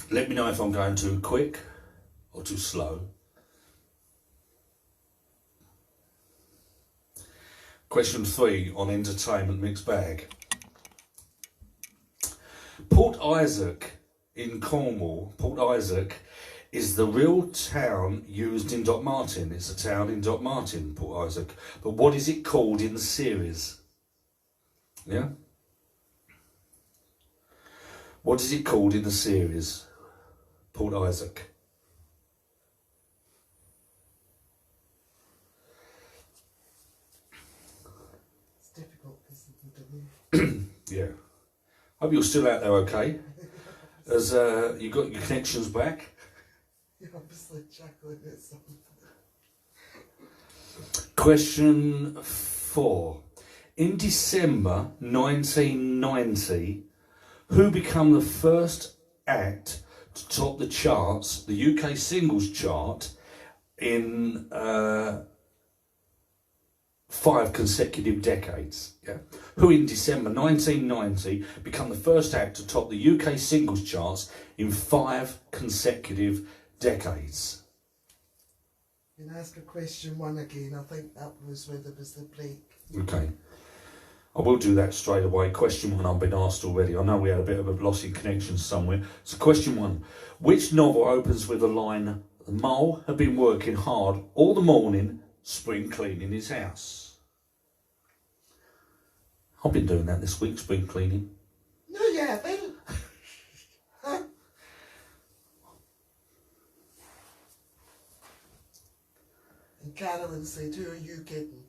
Let me know if I'm going too quick or too slow. Question 3 on entertainment mixed bag. Port Isaac in Cornwall, Port Isaac is the real town used in Doc Martin. It's a town in Doc Martin, Port Isaac. But what is it called in the series? Yeah? What is it called in the series? Port Isaac. It's difficult, isn't it? Yeah. Hope you're still out there okay. As you got your connections back. You're obviously chuckling at something. Question 4. In December 1990, who became the first act to top the charts, the UK singles chart, in 5 consecutive decades? Yeah. Who in December 1990 became the first act to top the UK singles charts in 5 consecutive decades? You can ask a question 1 again. I think that was where there was the break. Okay. I will do that straight away. Question 1, I've been asked already. I know we had a bit of a loss in connection somewhere. So question 1. Which novel opens with the line, "The mole had been working hard all the morning, spring cleaning his house"? I've been doing that this week, spring cleaning. No, you haven't. Carolyn said, "Who are you kidding?"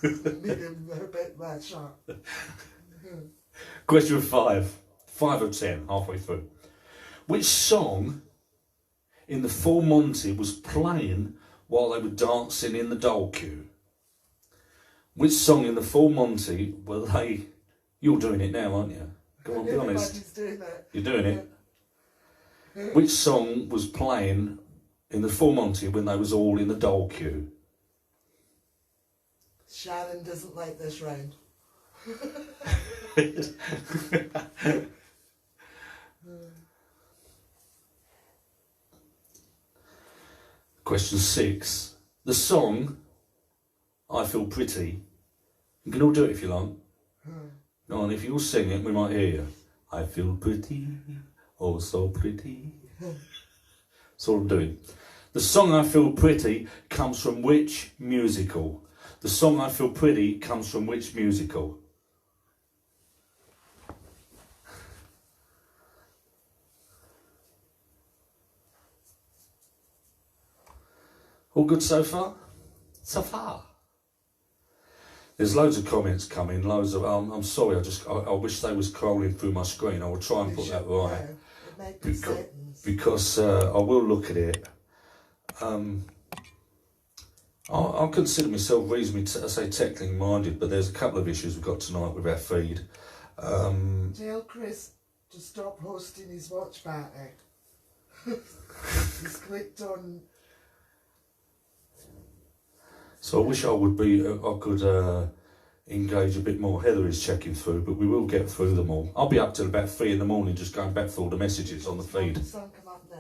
Made him a bit that sharp. Question 5. 5 of 10, halfway through. Which song in the full Monty was playing while they were dancing in the dole queue? Which song in the full Monty were they... You're doing it now, aren't you? Come on, be honest. Everybody's doing it. You're doing it. Which song was playing in the full Monty when they was all in the dole queue? Sharon doesn't like this round. Question 6. The song I Feel Pretty. You can all do it if you like. Go on, if you all sing it, we might hear you. I feel pretty, oh so pretty. That's all I'm doing. The song I Feel Pretty comes from which musical? The song I Feel Pretty comes from which musical? All good so far? So far. There's loads of comments coming, loads of... I'm sorry, I wish they was scrolling through my screen. I will try and put that right. Because I will look at it. I'll consider myself reasonably, technically minded, but there's a couple of issues we've got tonight with our feed. Tell Chris to stop hosting his watch party. He's clicked on... So I wish I would be, I could engage a bit more. Heather is checking through, but we will get through them all. I'll be up till about 3 in the morning just going back through all the messages on the feed. Does the sun come up now?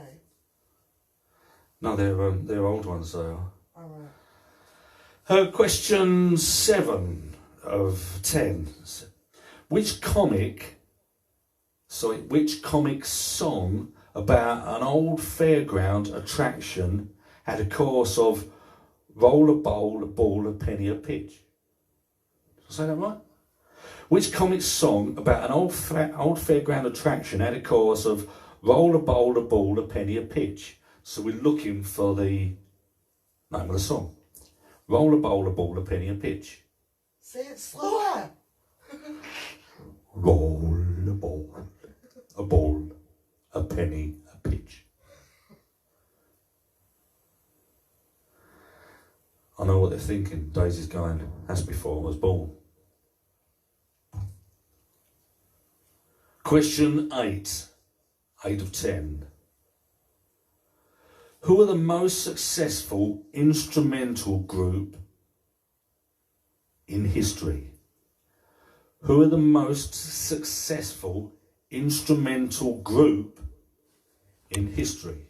No, they're old ones, they are. Alright. Question 7 of 10. Which comic song about an old fairground attraction had a chorus of roll a bowl, a ball, a penny, a pitch? Did I say that right? Which comic song about an old fairground attraction had a chorus of roll a bowl, a ball, a penny, a pitch? So we're looking for the name of the song. Roll a bowl, a ball, a penny, a pitch. Say it slower. Roll a ball, a penny, a pitch. I know what they're thinking. Daisy's going, that's before I was born. Question 8. 8 of 10. Who are the most successful instrumental group in history? Who are the most successful instrumental group in history?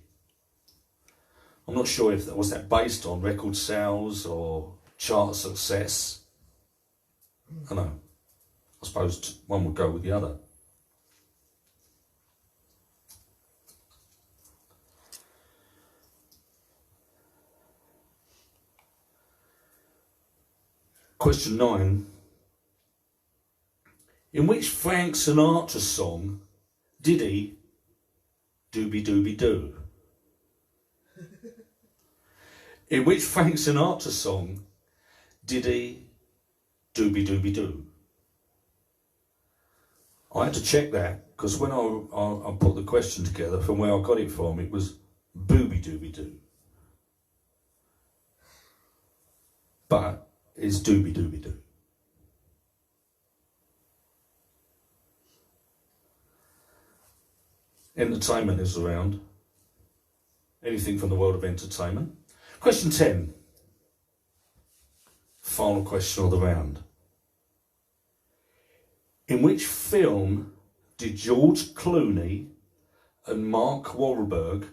I'm not sure if that was based on record sales or chart success. I know. I suppose one would go with the other. Question 9. In which Frank Sinatra song did he Doobie Doobie Doo? In which Frank Sinatra song did he Doobie Doobie Doo? I had to check that because when I put the question together from where I got it from, it was Booby Doobie Doo. But it's Doobie Doobie Doo. Entertainment is around. Anything from the world of entertainment. Question 10. Final question of the round. In which film did George Clooney and Mark Wahlberg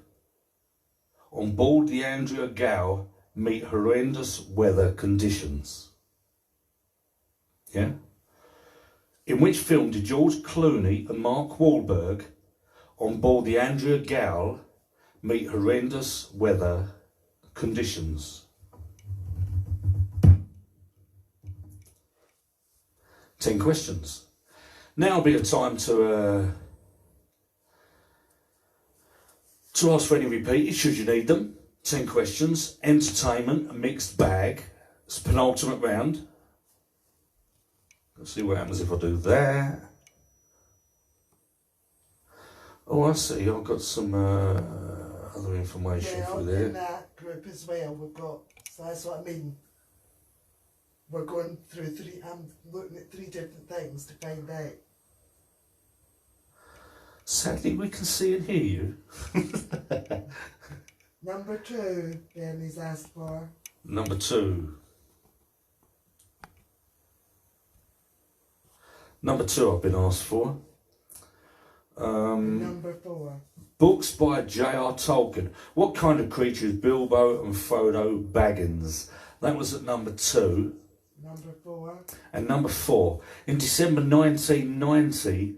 on board the Andrea Gail meet horrendous weather conditions? Yeah? In which film did George Clooney and Mark Wahlberg on board the Andrea Gail meet horrendous weather conditions? 10 questions. Now will be the time to ask for any repeaters should you need them. 10 questions. Entertainment, a mixed bag. It's penultimate round. Let's see what happens if I do that. Oh, I see. I've got some other information through there. In that group as well, we've got. So that's what I mean. We're going through I'm looking at 3 different things to find out. Sadly, we can see and hear you. Number 2, Benny's asked for. Number 2. Number 2 I've been asked for. Number 4. Books by J.R. Tolkien. What kind of creature is Bilbo and Frodo Baggins? That was at number 2. Number 4. And number 4. In December 1990,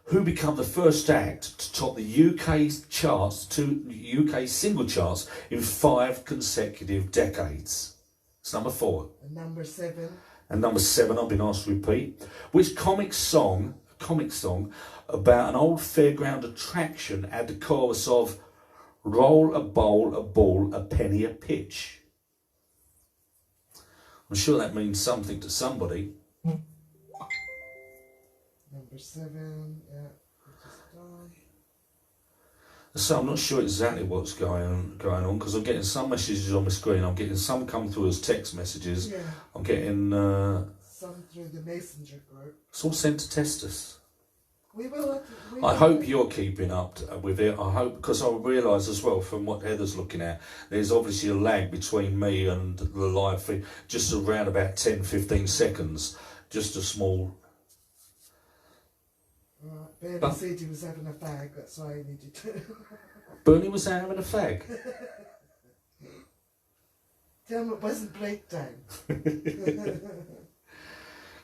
who became the first act to top the UK charts, UK single charts in 5 consecutive decades? It's number 4. And number 7. And number 7, I've been asked to repeat. Which comic song about an old fairground attraction had the chorus of "Roll a bowl, a ball, a penny a pitch"? I'm sure that means something to somebody. Number 7, yeah. So I'm not sure exactly what's going on because I'm getting some messages on my screen. I'm getting some come through as text messages. Yeah. I'm getting some through the messenger group. It's all sent to test us. I hope you're keeping up with it. I hope, because I realise as well from what Heather's looking at, there's obviously a lag between me and the live feed, just around about 10-15 seconds. Just a small. Bernie said he was having a fag, that's why he needed to. Bernie was having a fag. Tell him it wasn't break time.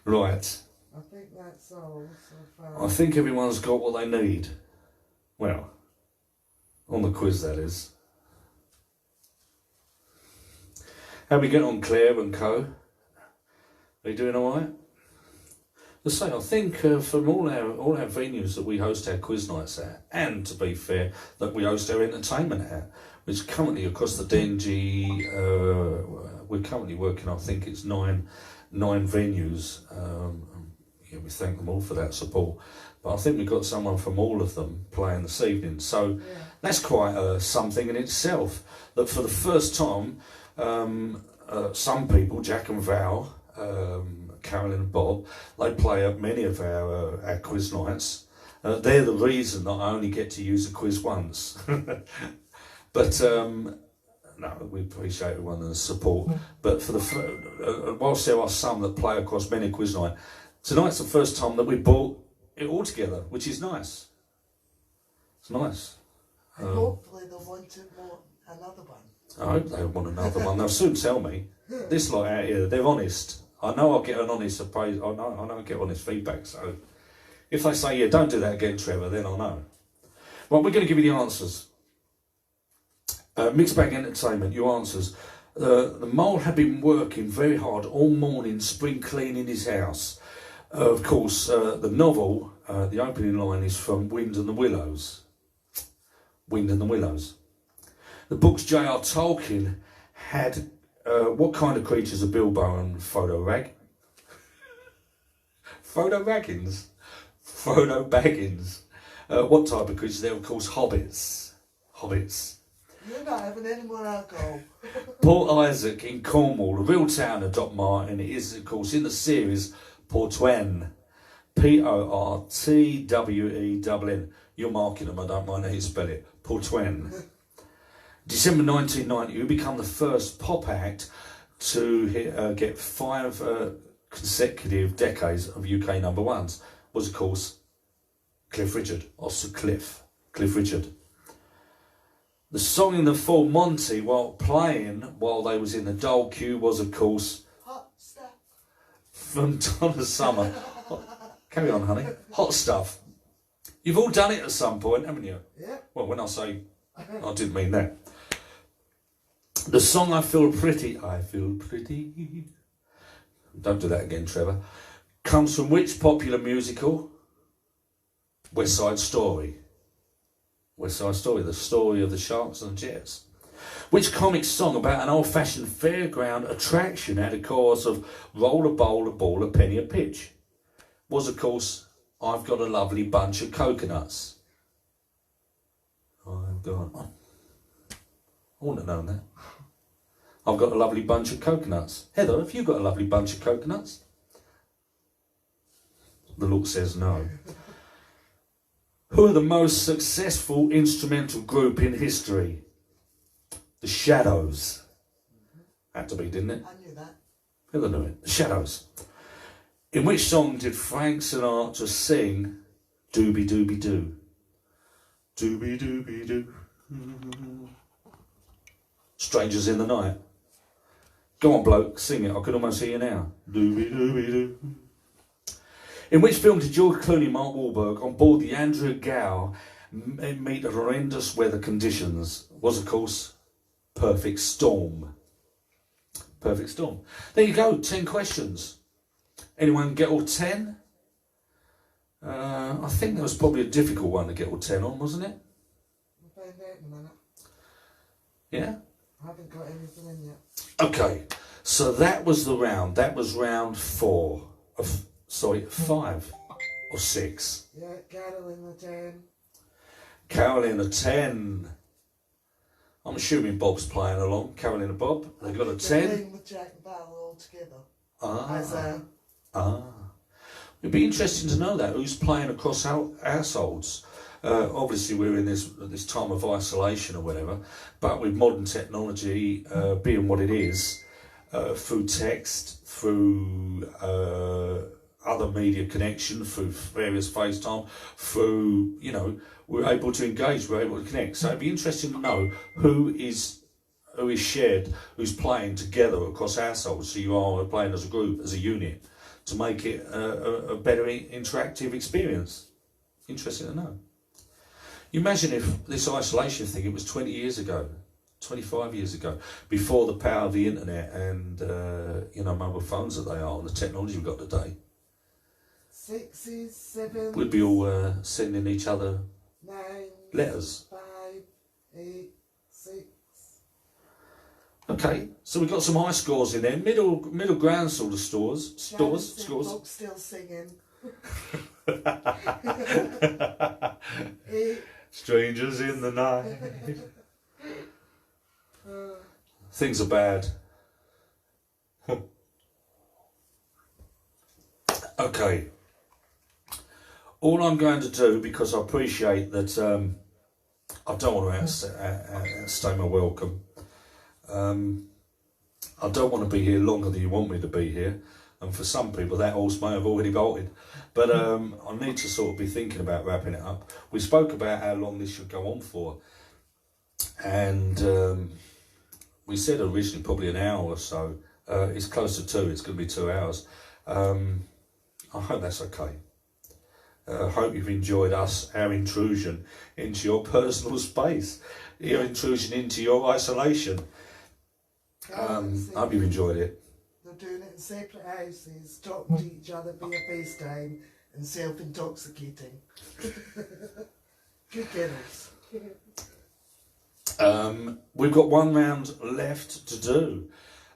Right. I think that's all so far. I think everyone's got what they need. Well, on the quiz that is. How we get on, Claire and Co? Are you doing all right? Let's say, I think from all our venues that we host our quiz nights at, and to be fair, that we host our entertainment at, which currently across the Dengie, we're currently working, I think it's nine venues. Yeah, we thank them all for that support. But I think we've got someone from all of them playing this evening. So yeah, that's quite something in itself. That for the first time, some people, Jack and Val, Carolyn and Bob, they play at many of our quiz nights. They're the reason that I only get to use the quiz once. But no, we appreciate everyone and the support. But for the whilst there are some that play across many quiz nights, tonight's the first time that we brought it all together, which is nice. It's nice. And hopefully they'll want another one. I hope they want another one. They'll soon tell me. This lot out here, they're honest. I know I'll get an honest appraise. I know I'll get honest feedback. So if they say, yeah, don't do that again, Trevor, then I'll know. Well, we're going to give you the answers. Mixed bag entertainment, your answers. The mole had been working very hard all morning, spring cleaning his house. Of course, the novel, the opening line is from Wind and the Willows. Wind and the Willows. The books J.R. Tolkien had, what kind of creatures are Bilbo and Frodo Baggins? Frodo Baggins. What type of creatures? They're, of course, hobbits. You're not having any more alcohol. Port Isaac in Cornwall, a real town of Doc Martin. It is, of course, in the series Portwen. Portwen. You're marking them, I don't mind how you spell it. Portwen. December 1990, who became the first pop act to get 5 consecutive decades of UK number ones, was, of course, Cliff Richard. Also Cliff Richard. The song in the full Monty while they was in the dole queue was, of course, Hot Stuff from Donna Summer. Carry on, honey. Hot Stuff. You've all done it at some point, haven't you? Yeah. Well, when I say, I didn't mean that. The song I Feel Pretty, don't do that again, Trevor, comes from which popular musical? West Side Story. West Side Story, the story of the Sharks and the Jets. Which comic song about an old-fashioned fairground attraction had a chorus of roll a bowl, a ball, a penny, a pitch? Was, of course, I've got a lovely bunch of coconuts. I've got... I wouldn't have known that. I've got a lovely bunch of coconuts. Heather, have you got a lovely bunch of coconuts? The look says no. Who are the most successful instrumental group in history? The Shadows. Had to be, didn't it? I knew that. Heather knew it. The Shadows. In which song did Frank Sinatra sing Doobie Doobie Doo? Doobie Doobie Doo. Strangers in the Night. Go on, bloke, sing it. I can almost hear you now. Doobie Doobie Doo. In which film did George Clooney and Mark Wahlberg on board the Andrew Gow meet horrendous weather conditions? Was, of course, Perfect Storm. Perfect Storm. There you go, 10 questions. Anyone get all 10? I think that was probably a difficult one to get all 10 on, wasn't it? We'll find out in a minute. Yeah? I haven't got anything in yet. Okay, so that was the round. That was round 5 or 6. Yeah, Carol in the 10. Carolina 10. I'm assuming Bob's playing along. Carolina Bob, they got a 10. They're playing with Jack and Bal all together. It'd be interesting to know that, who's playing across households. Obviously we're in this time of isolation or whatever, but with modern technology being what it is, through text, through other media connection, through various FaceTime, through, we're able to engage, we're able to connect. So it'd be interesting to know who is shared, who's playing together across households, so you are playing as a group, as a unit, to make it a better interactive experience. Interesting to know. You imagine if this isolation thing, it was 20 years ago, 25 years ago, before the power of the internet and mobile phones that they are, and the technology we've got today. 6s, 7s. We'd be all sending each other 9s, letters. 5, 8, 6. Okay, so we've got some high scores in there, middle ground sort of scores. Folks still singing. 8. Strangers in the night. Things are bad. Okay. All I'm going to do, because I appreciate that I don't want to outstay my welcome. I don't want to be here longer than you want me to be here. And for some people, that horse may have already bolted. But I need to sort of be thinking about wrapping it up. We spoke about how long this should go on for. And we said originally probably an hour or so. It's close to 2. It's going to be 2 hours. I hope that's okay. I hope you've enjoyed our intrusion into your personal space. Your intrusion into your isolation. I hope you've enjoyed it. They're doing it in separate houses, talking to each other via FaceTime and self-intoxicating. Good girls. We've got one round left to do.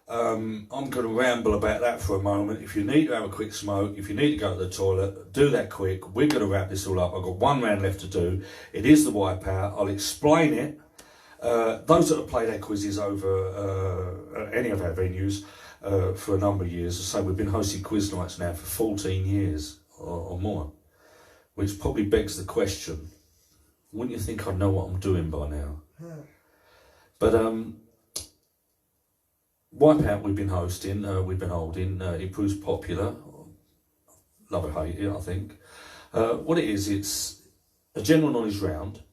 I'm going to ramble about that for a moment. If you need to have a quick smoke, if you need to go to the toilet, do that quick. We're going to wrap this all up. I've got one round left to do. It is the Wipeout. I'll explain it. Those that have played our quizzes over any of our venues for a number of years, so we've been hosting quiz nights now for 14 years or more, which probably begs the question, wouldn't you think I know what I'm doing by now? But Wipeout we've been hosting, we've been holding, it proves popular, love or hate it I think. What it is, it's a general knowledge round,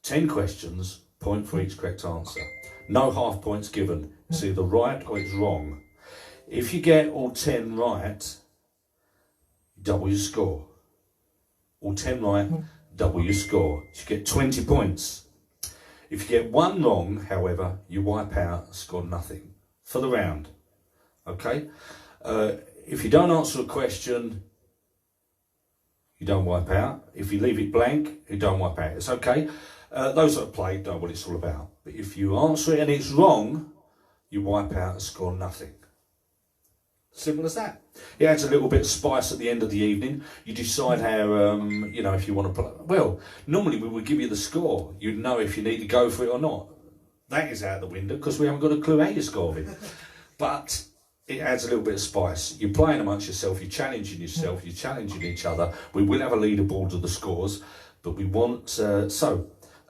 10 questions, point for each correct answer. No half points given, it's either right or it's wrong. If you get all 10 right, double your score. All 10 right, double your score. You get 20 points. If you get one wrong, however, you wipe out, score nothing for the round. Okay? If you don't answer a question, you don't wipe out. If you leave it blank, you don't wipe out. It's okay. Those that have played know what it's all about. But if you answer it and it's wrong, you wipe out and score nothing. Simple as that. It adds a little bit of spice at the end of the evening. You decide how, you know, if you want to play. Well, normally we would give you the score. You'd know if you need to go for it or not. That is out the window because we haven't got a clue how you're scoring. But it adds a little bit of spice. You're playing amongst yourself, you're challenging yourself, you're challenging each other. We will have a leaderboard of the scores, but we want...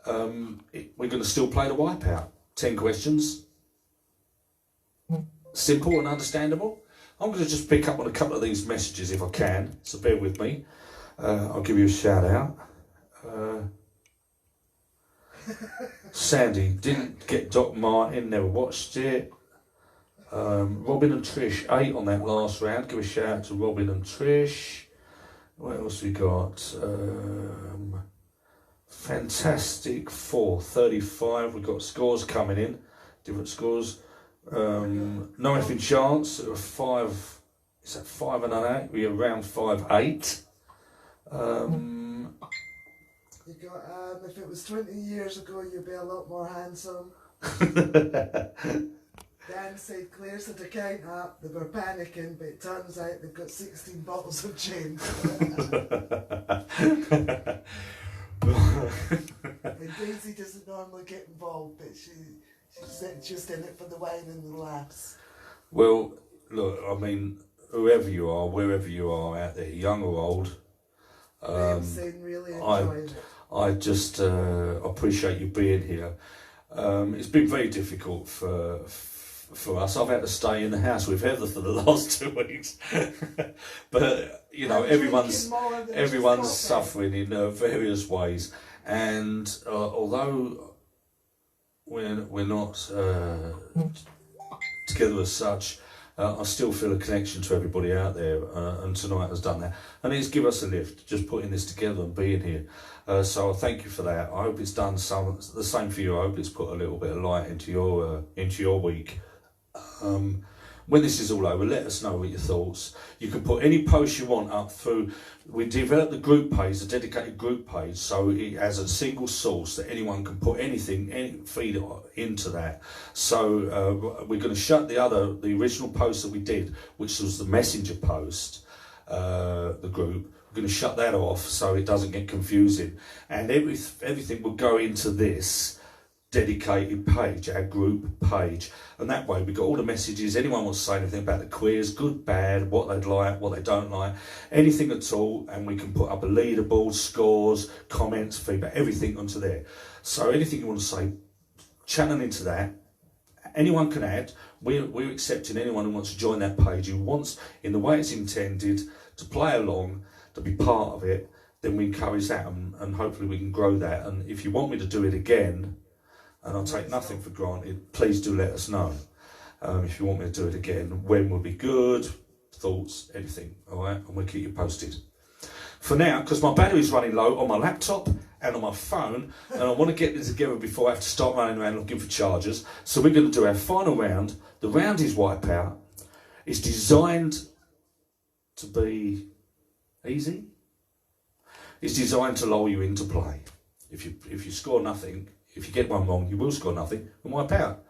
we're going to still play the Wipeout. 10 questions. Simple and understandable. I'm going to just pick up on a couple of these messages if I can, so bear with me. I'll give you a shout out. Sandy, didn't get Doc Martin, never watched it. Robin and Trish, 8 on that last round. Give a shout out to Robin and Trish. What else we got? Fantastic 4, 35. We've got scores coming in, different scores. No effing chance. 5. Is that 5 and an 8? We're around 5-8. You got, if it was 20 years ago, you'd be a lot more handsome. Dan said, Claire said to count up, they were panicking, but it turns out they've got 16 bottles of gin. And Daisy doesn't normally get involved, but she's just in it for the wine and the laughs. Well, look, I mean, whoever you are, wherever you are out there, young or old, really enjoying it. I just appreciate you being here. It's been very difficult for us. I've had to stay in the house with Heather for the last 2 weeks. But, you know, everyone's suffering in various ways. And although we're not together as such, I still feel a connection to everybody out there, and tonight has done that. And it's given us a lift, just putting this together and being here. So I thank you for that. I hope it's done the same for you. I hope it's put a little bit of light into your week. When this is all over, let us know what your thoughts. You can put any post you want up through. We developed the group page, the dedicated group page, so it has a single source that anyone can put anything, feed it into that. So we're going to shut the original post that we did, which was the messenger post, the group. We're going to shut that off so it doesn't get confusing, and everything will go into this dedicated page, our group page, and that way we've got all the messages. Anyone wants to say anything about the quiz, good, bad, what they'd like, what they don't like, anything at all, and we can put up a leaderboard, scores, comments, feedback, everything onto there. So anything you want to say, channel into that. Anyone can add. We're accepting anyone who wants to join that page, who wants, in the way it's intended, to play along, to be part of it. Then we encourage that, and hopefully we can grow that. And if you want me to do it again, and I'll take nothing for granted, please do let us know. If you want me to do it again, when will be good, thoughts, anything, all right? And we'll keep you posted. For now, because my battery's running low on my laptop and on my phone, and I want to get this together before I have to start running around looking for chargers, so we're going to do our final round. The round is Wipeout. It's designed to be easy. It's designed to lull you into play. If you score nothing, if you get one wrong, you will score nothing and wipe out.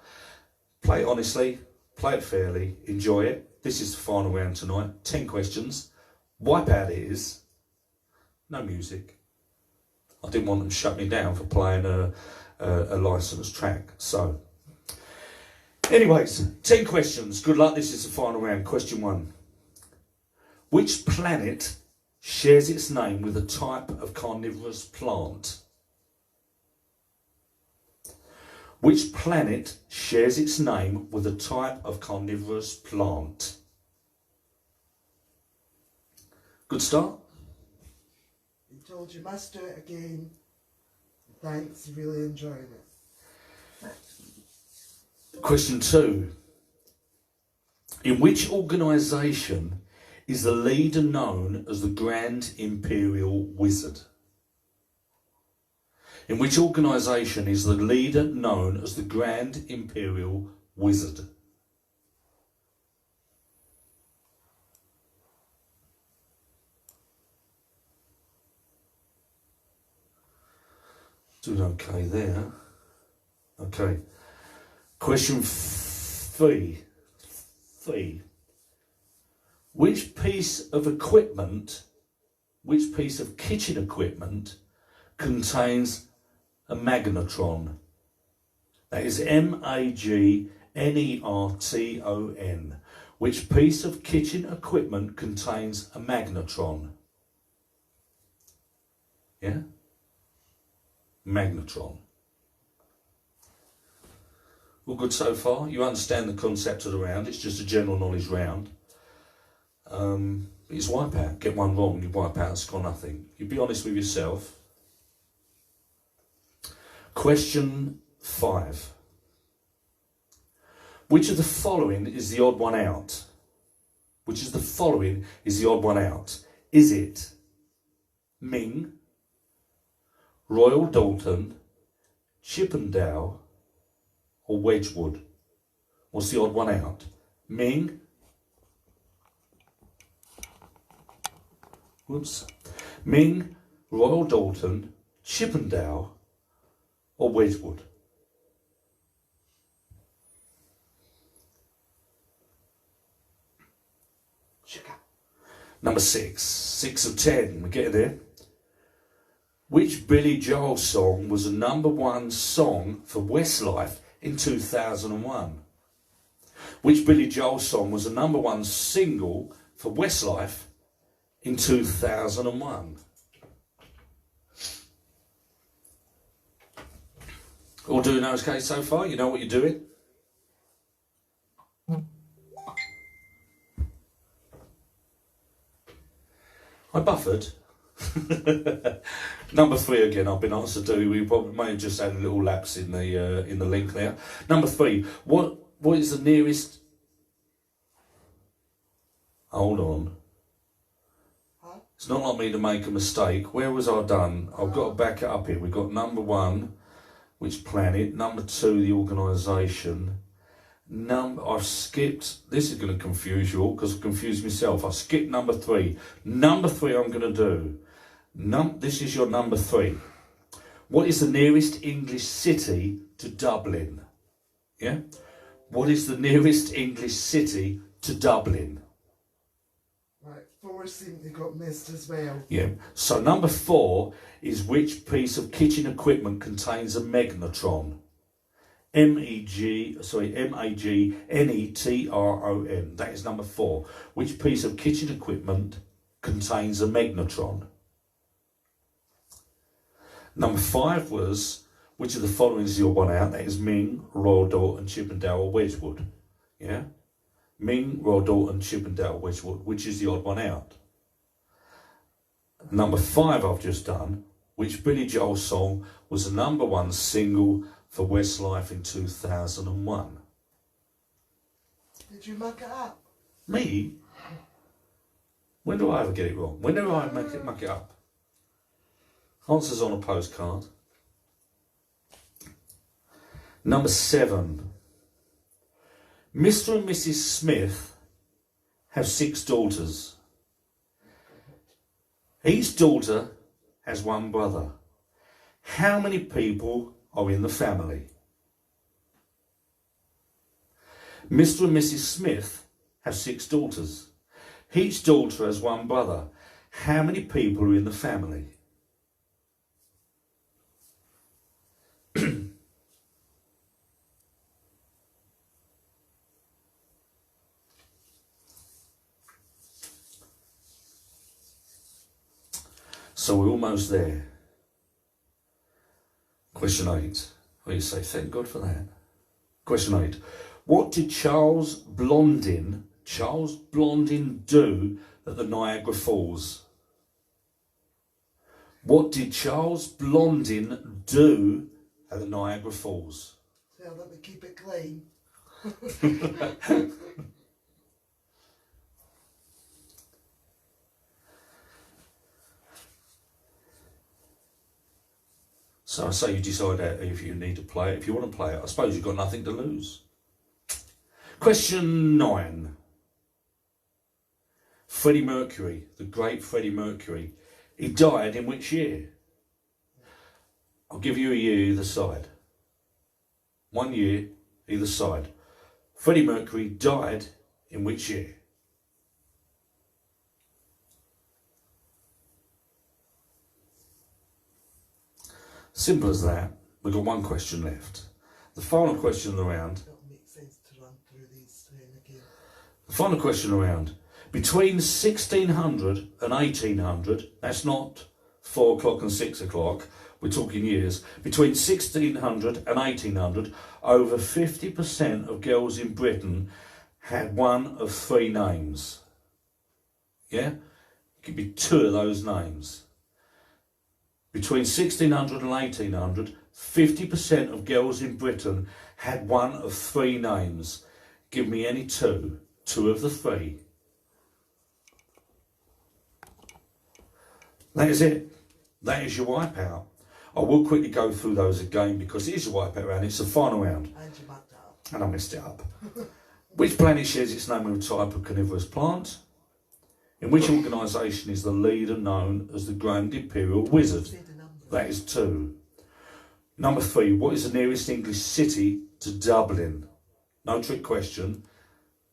Play it honestly, play it fairly, enjoy it. This is the final round tonight. 10 questions. Wipeout it is. No music. I didn't want them to shut me down for playing a licensed track. So, anyways, 10 questions. Good luck. This is the final round. Question 1. Which planet shares its name with a type of carnivorous plant? Which planet shares its name with a type of carnivorous plant? Good start. You told you must do it again. Thanks, really enjoying it. Question 2. In which organisation is the leader known as the Grand Imperial Wizard? In which organisation is the leader known as the Grand Imperial Wizard? Doing okay there. Okay. Question 3. Which piece of kitchen equipment contains a magnetron? That is magneton. Which piece of kitchen equipment contains a magnetron? Yeah? Magnetron. All good so far? You understand the concept of the round. It's just a general knowledge round. It's wipeout. Get one wrong, you wipe out and score nothing. You be honest with yourself. Question 5. Which of the following is the odd one out? Which of the following is the odd one out? Is it Ming, Royal Dalton, Chippendale, or Wedgwood? What's the odd one out? Ming, Ming, Royal Dalton, Chippendale, or Wedgwood? Number 6. 6 of 10. We're getting there. Which Billy Joel song was a #1 song for Westlife in 2001? Which Billy Joel song was a #1 single for Westlife in 2001? All doing okay so far? You know what you're doing? I buffered. Number 3 again. I've been asked to do. We probably may have just had a little lapse in the link there. Number 3. What is the nearest? Hold on. Huh? It's not like me to make a mistake. Where was I done? I've got to back it up here. We've got number 1, which planet? Number 2, the organisation. I've skipped. This is going to confuse you all because I confused myself. I skipped number 3. Number 3 I'm going to do. This is your number 3. What is the nearest English city to Dublin? Yeah? What is the nearest English city to Dublin? Right, 4 simply got missed as well. Yeah. So number 4 is which piece of kitchen equipment contains a magnetron? Magnetron. That is number 4. Which piece of kitchen equipment contains a magnetron? Number 5 was, which of the following is your one out? That is Ming, Royal Dalton, Chippendale, or Wedgwood. Yeah? Ming, Royal Dalton, Chippendale, Wedgwood. Which is the odd one out? Number 5 I've just done. Which Billy Joel song was the #1 single for Westlife in 2001? Did you muck it up? Me? When do I ever get it wrong? When do I muck it up? Answers on a postcard. Number 7. Mr. and Mrs. Smith have 6 daughters. Each daughter has 1 brother. How many people are in the family? Mr. and Mrs. Smith have 6 daughters. Each daughter has 1 brother. How many people are in the family? So we're almost there. Question 8. Well, you say, thank God for that. Question 8. What did Charles Blondin do at the Niagara Falls? What did Charles Blondin do at the Niagara Falls? So let me keep it clean. So I say you decide if you need to play it. If you want to play it, I suppose you've got nothing to lose. Question 9. Freddie Mercury, the great Freddie Mercury. He died in which year? I'll give you a year either side. 1 year either side. Freddie Mercury died in which year? Simple as that. We've got one question left. The final question of the round. It'll make sense to run through these three again. The final question around. Between 1600 and 1800, that's not 4 o'clock and 6 o'clock, we're talking years. Between 1600 and 1800, over 50% of girls in Britain had one of 3 names. Yeah? It could be 2 of those names. Between 1600 and 1800, 50% of girls in Britain had one of 3 names. Give me any 2. 2 of the 3. That is it. That is your wipeout. I will quickly go through those again because it is a wipeout round. It's the final round. And you mucked it up. And I messed it up. Which planet shares its name with a type of carnivorous plant? In which organisation is the leader known as the Grand Imperial Wizard? That is 2. Number 3. What is the nearest English city to Dublin? No trick question.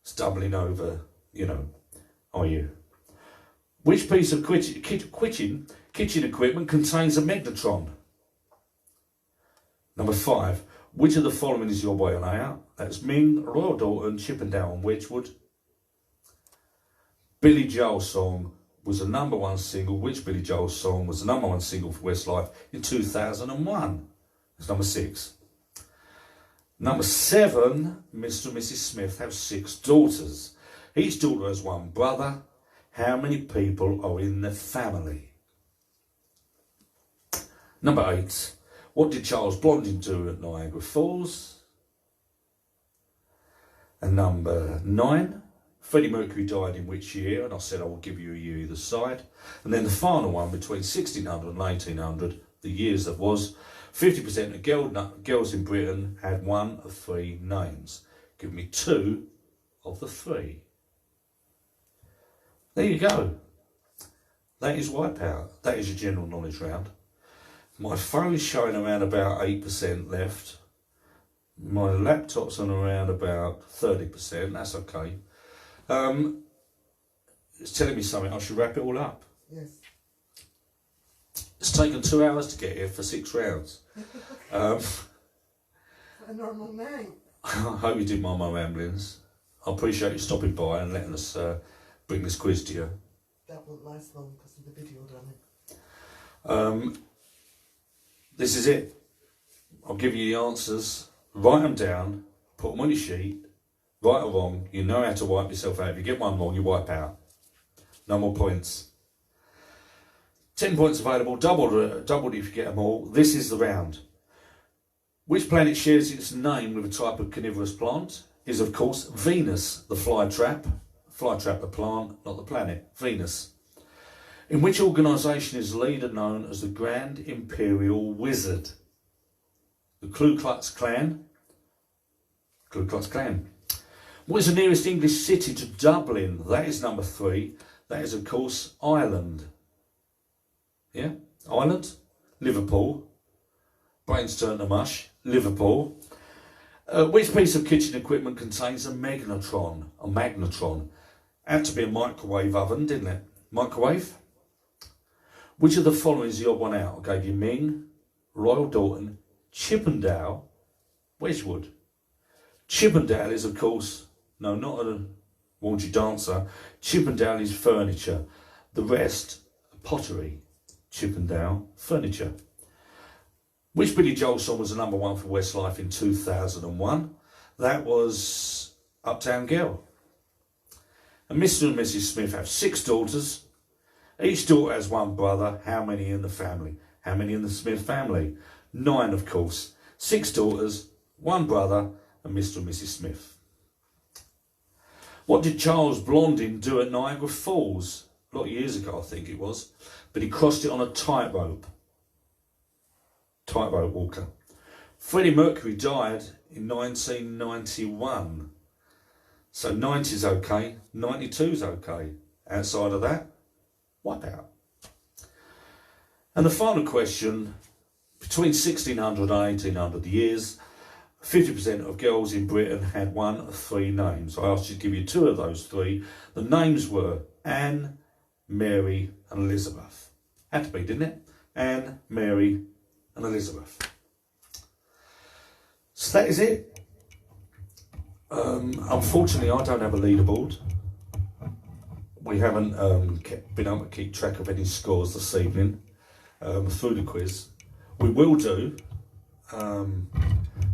It's Dublin over, are you? Which piece of kitchen equipment contains a magnetron? Number 5. Which of the following is your way on out? That's Ming, Royal Dalton, Chippendale and Wedgwood. Billy Joel's song was a #1 single. Which Billy Joel song was the #1 single for Westlife in 2001? That's number 6. Number 7, Mr. and Mrs. Smith have 6 daughters. Each daughter has 1 brother. How many people are in the family? Number 8, what did Charles Blondin do at Niagara Falls? And number 9, Freddie Mercury died in which year? And I said I will give you a year either side. And then the final one, between 1600 and 1800, the years that was, 50% of girls in Britain had 1 of 3 names. Give me 2 of the 3. There you go. That is Wipeout. That is your general knowledge round. My phone's showing around about 8% left. My laptop's on around about 30%. That's okay. It's telling me something. I should wrap it all up. Yes. It's taken 2 hours to get here for 6 rounds. A normal night. I hope you didn't mind my ramblings. I appreciate you stopping by and letting us bring this quiz to you. That won't last long because of the video running. This is it. I'll give you the answers. Write them down. Put them on your sheet. Right or wrong. You know how to wipe yourself out. If you get one wrong, you wipe out. No more points. 10 points available. Doubled if you get them all. This is the round. Which planet shares its name with a type of carnivorous plant? Is of course Venus, the flytrap. Flytrap, the plant, not the planet. Venus. In which organisation is the leader known as the Grand Imperial Wizard? The Ku Klux Klan. Ku Klux Klan. What is the nearest English city to Dublin? That is number 3. That is of course Ireland. Yeah? Ireland. Liverpool. Brains turn to mush. Liverpool. Which piece of kitchen equipment contains a magnetron? A magnetron. Had to be a microwave oven, didn't it? Microwave. Which of the following is the odd one out? I gave you Ming, Royal Dalton, Chippendale, Wedgwood. Chippendale is, of course, no, not a raunchy dancer. Chippendale is furniture. The rest, pottery. Chippendale, furniture. Which Billy Joel song was the #1 for Westlife in 2001? That was Uptown Girl. And Mr. and Mrs. Smith have 6 daughters. Each daughter has 1 brother. How many in the family? How many in the Smith family? 9, of course. 6 daughters, 1 brother, and Mr. and Mrs. Smith. What did Charles Blondin do at Niagara Falls? A lot of years ago, I think it was. But he crossed it on a tightrope. Tightrope walker. Freddie Mercury died in 1991. So 90's okay, 92's okay. Outside of that, wipe out. And the final question, between 1600 and 1800 years, 50% of girls in Britain had one of three names. I asked you to give you two of those three. The names were Anne, Mary and Elizabeth. Had to be, didn't it? Anne, Mary and Elizabeth. So that is it. Unfortunately, I don't have a leaderboard. We haven't been able to keep track of any scores this evening through the quiz. We will do.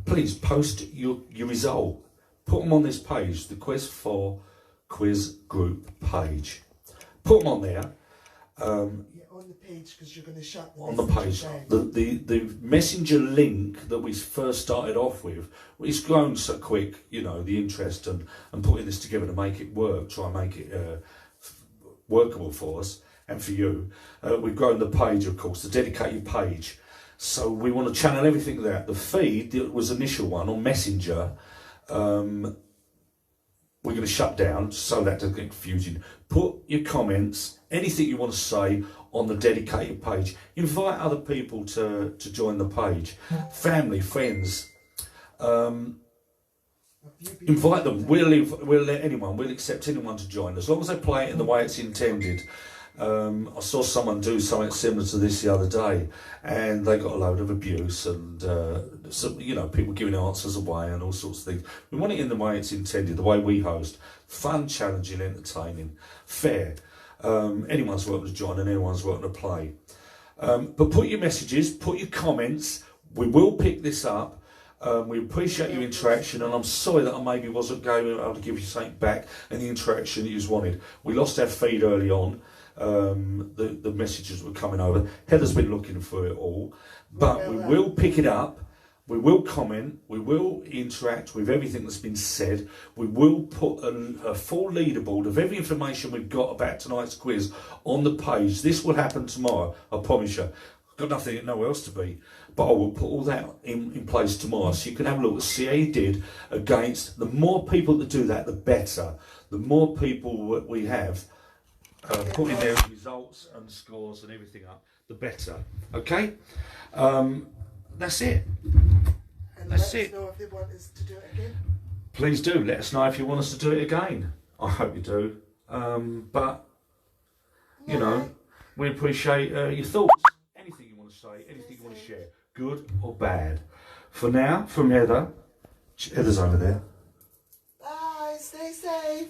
Please post your result. Put them on this page, the Quiz 4 quiz group page. Put them on there. On the page, because you're going to shut the on the page. The messenger link that we first started off with, it's grown so quick, you know, the interest and putting this together to make it work, try and make it workable for us and for you. We've grown the page, of course, the dedicated page. So we want to channel everything there. The feed, that was initial one on Messenger, we're going to shut down so that doesn't get confusing. Put your comments, anything you want to say on the dedicated page. Invite other people to join the page. Family, friends. Invite them. We'll let anyone, we'll accept anyone to join, as long as they play it in the way it's intended. I saw someone do something similar to this the other day, and they got a load of abuse and some, you know, people giving answers away and all sorts of things. We want it in the way it's intended, the way we host. Fun, challenging, entertaining, fair. Anyone's welcome to join and anyone's welcome to play. But put your messages, put your comments. We will pick this up. We appreciate your interaction, and I'm sorry that I maybe wasn't able to give you something back and the interaction that you wanted. We lost our feed early on. The messages were coming over. Heather's been looking for it all, but we will pick it up. We will comment. We will interact with everything that's been said. We will put a full leaderboard of every information we've got about tonight's quiz on the page. This will happen tomorrow, I promise you. I've got nothing, nowhere else to be, but I will put all that in place tomorrow, so you can have a look and see how you did against. The more people that do that, the better. The more people we have putting their results and scores and everything up, the better. Okay? That's it. And That's let it. us know if they want us to do it again. Please do. Let us know if you want us to do it again. I hope you do. But, you know, we appreciate your thoughts. Anything you want to say, anything you want to share, good or bad. For now, from Heather. Heather's over there. Bye. Stay safe.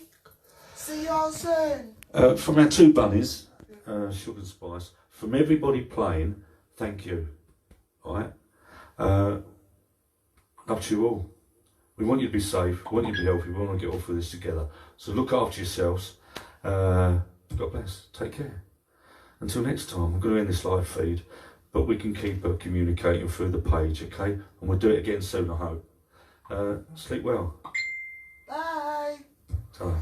See you all soon. From our two bunnies, Sugar and Spice, from everybody playing, thank you. All right? Love to you all. We want you to be safe, we want you to be healthy, we want to get all through this together. So look after yourselves. God bless. Take care. Until next time, I'm going to end this live feed, but we can keep communicating through the page, okay? And we'll do it again soon, I hope. Sleep well. Bye. Ta.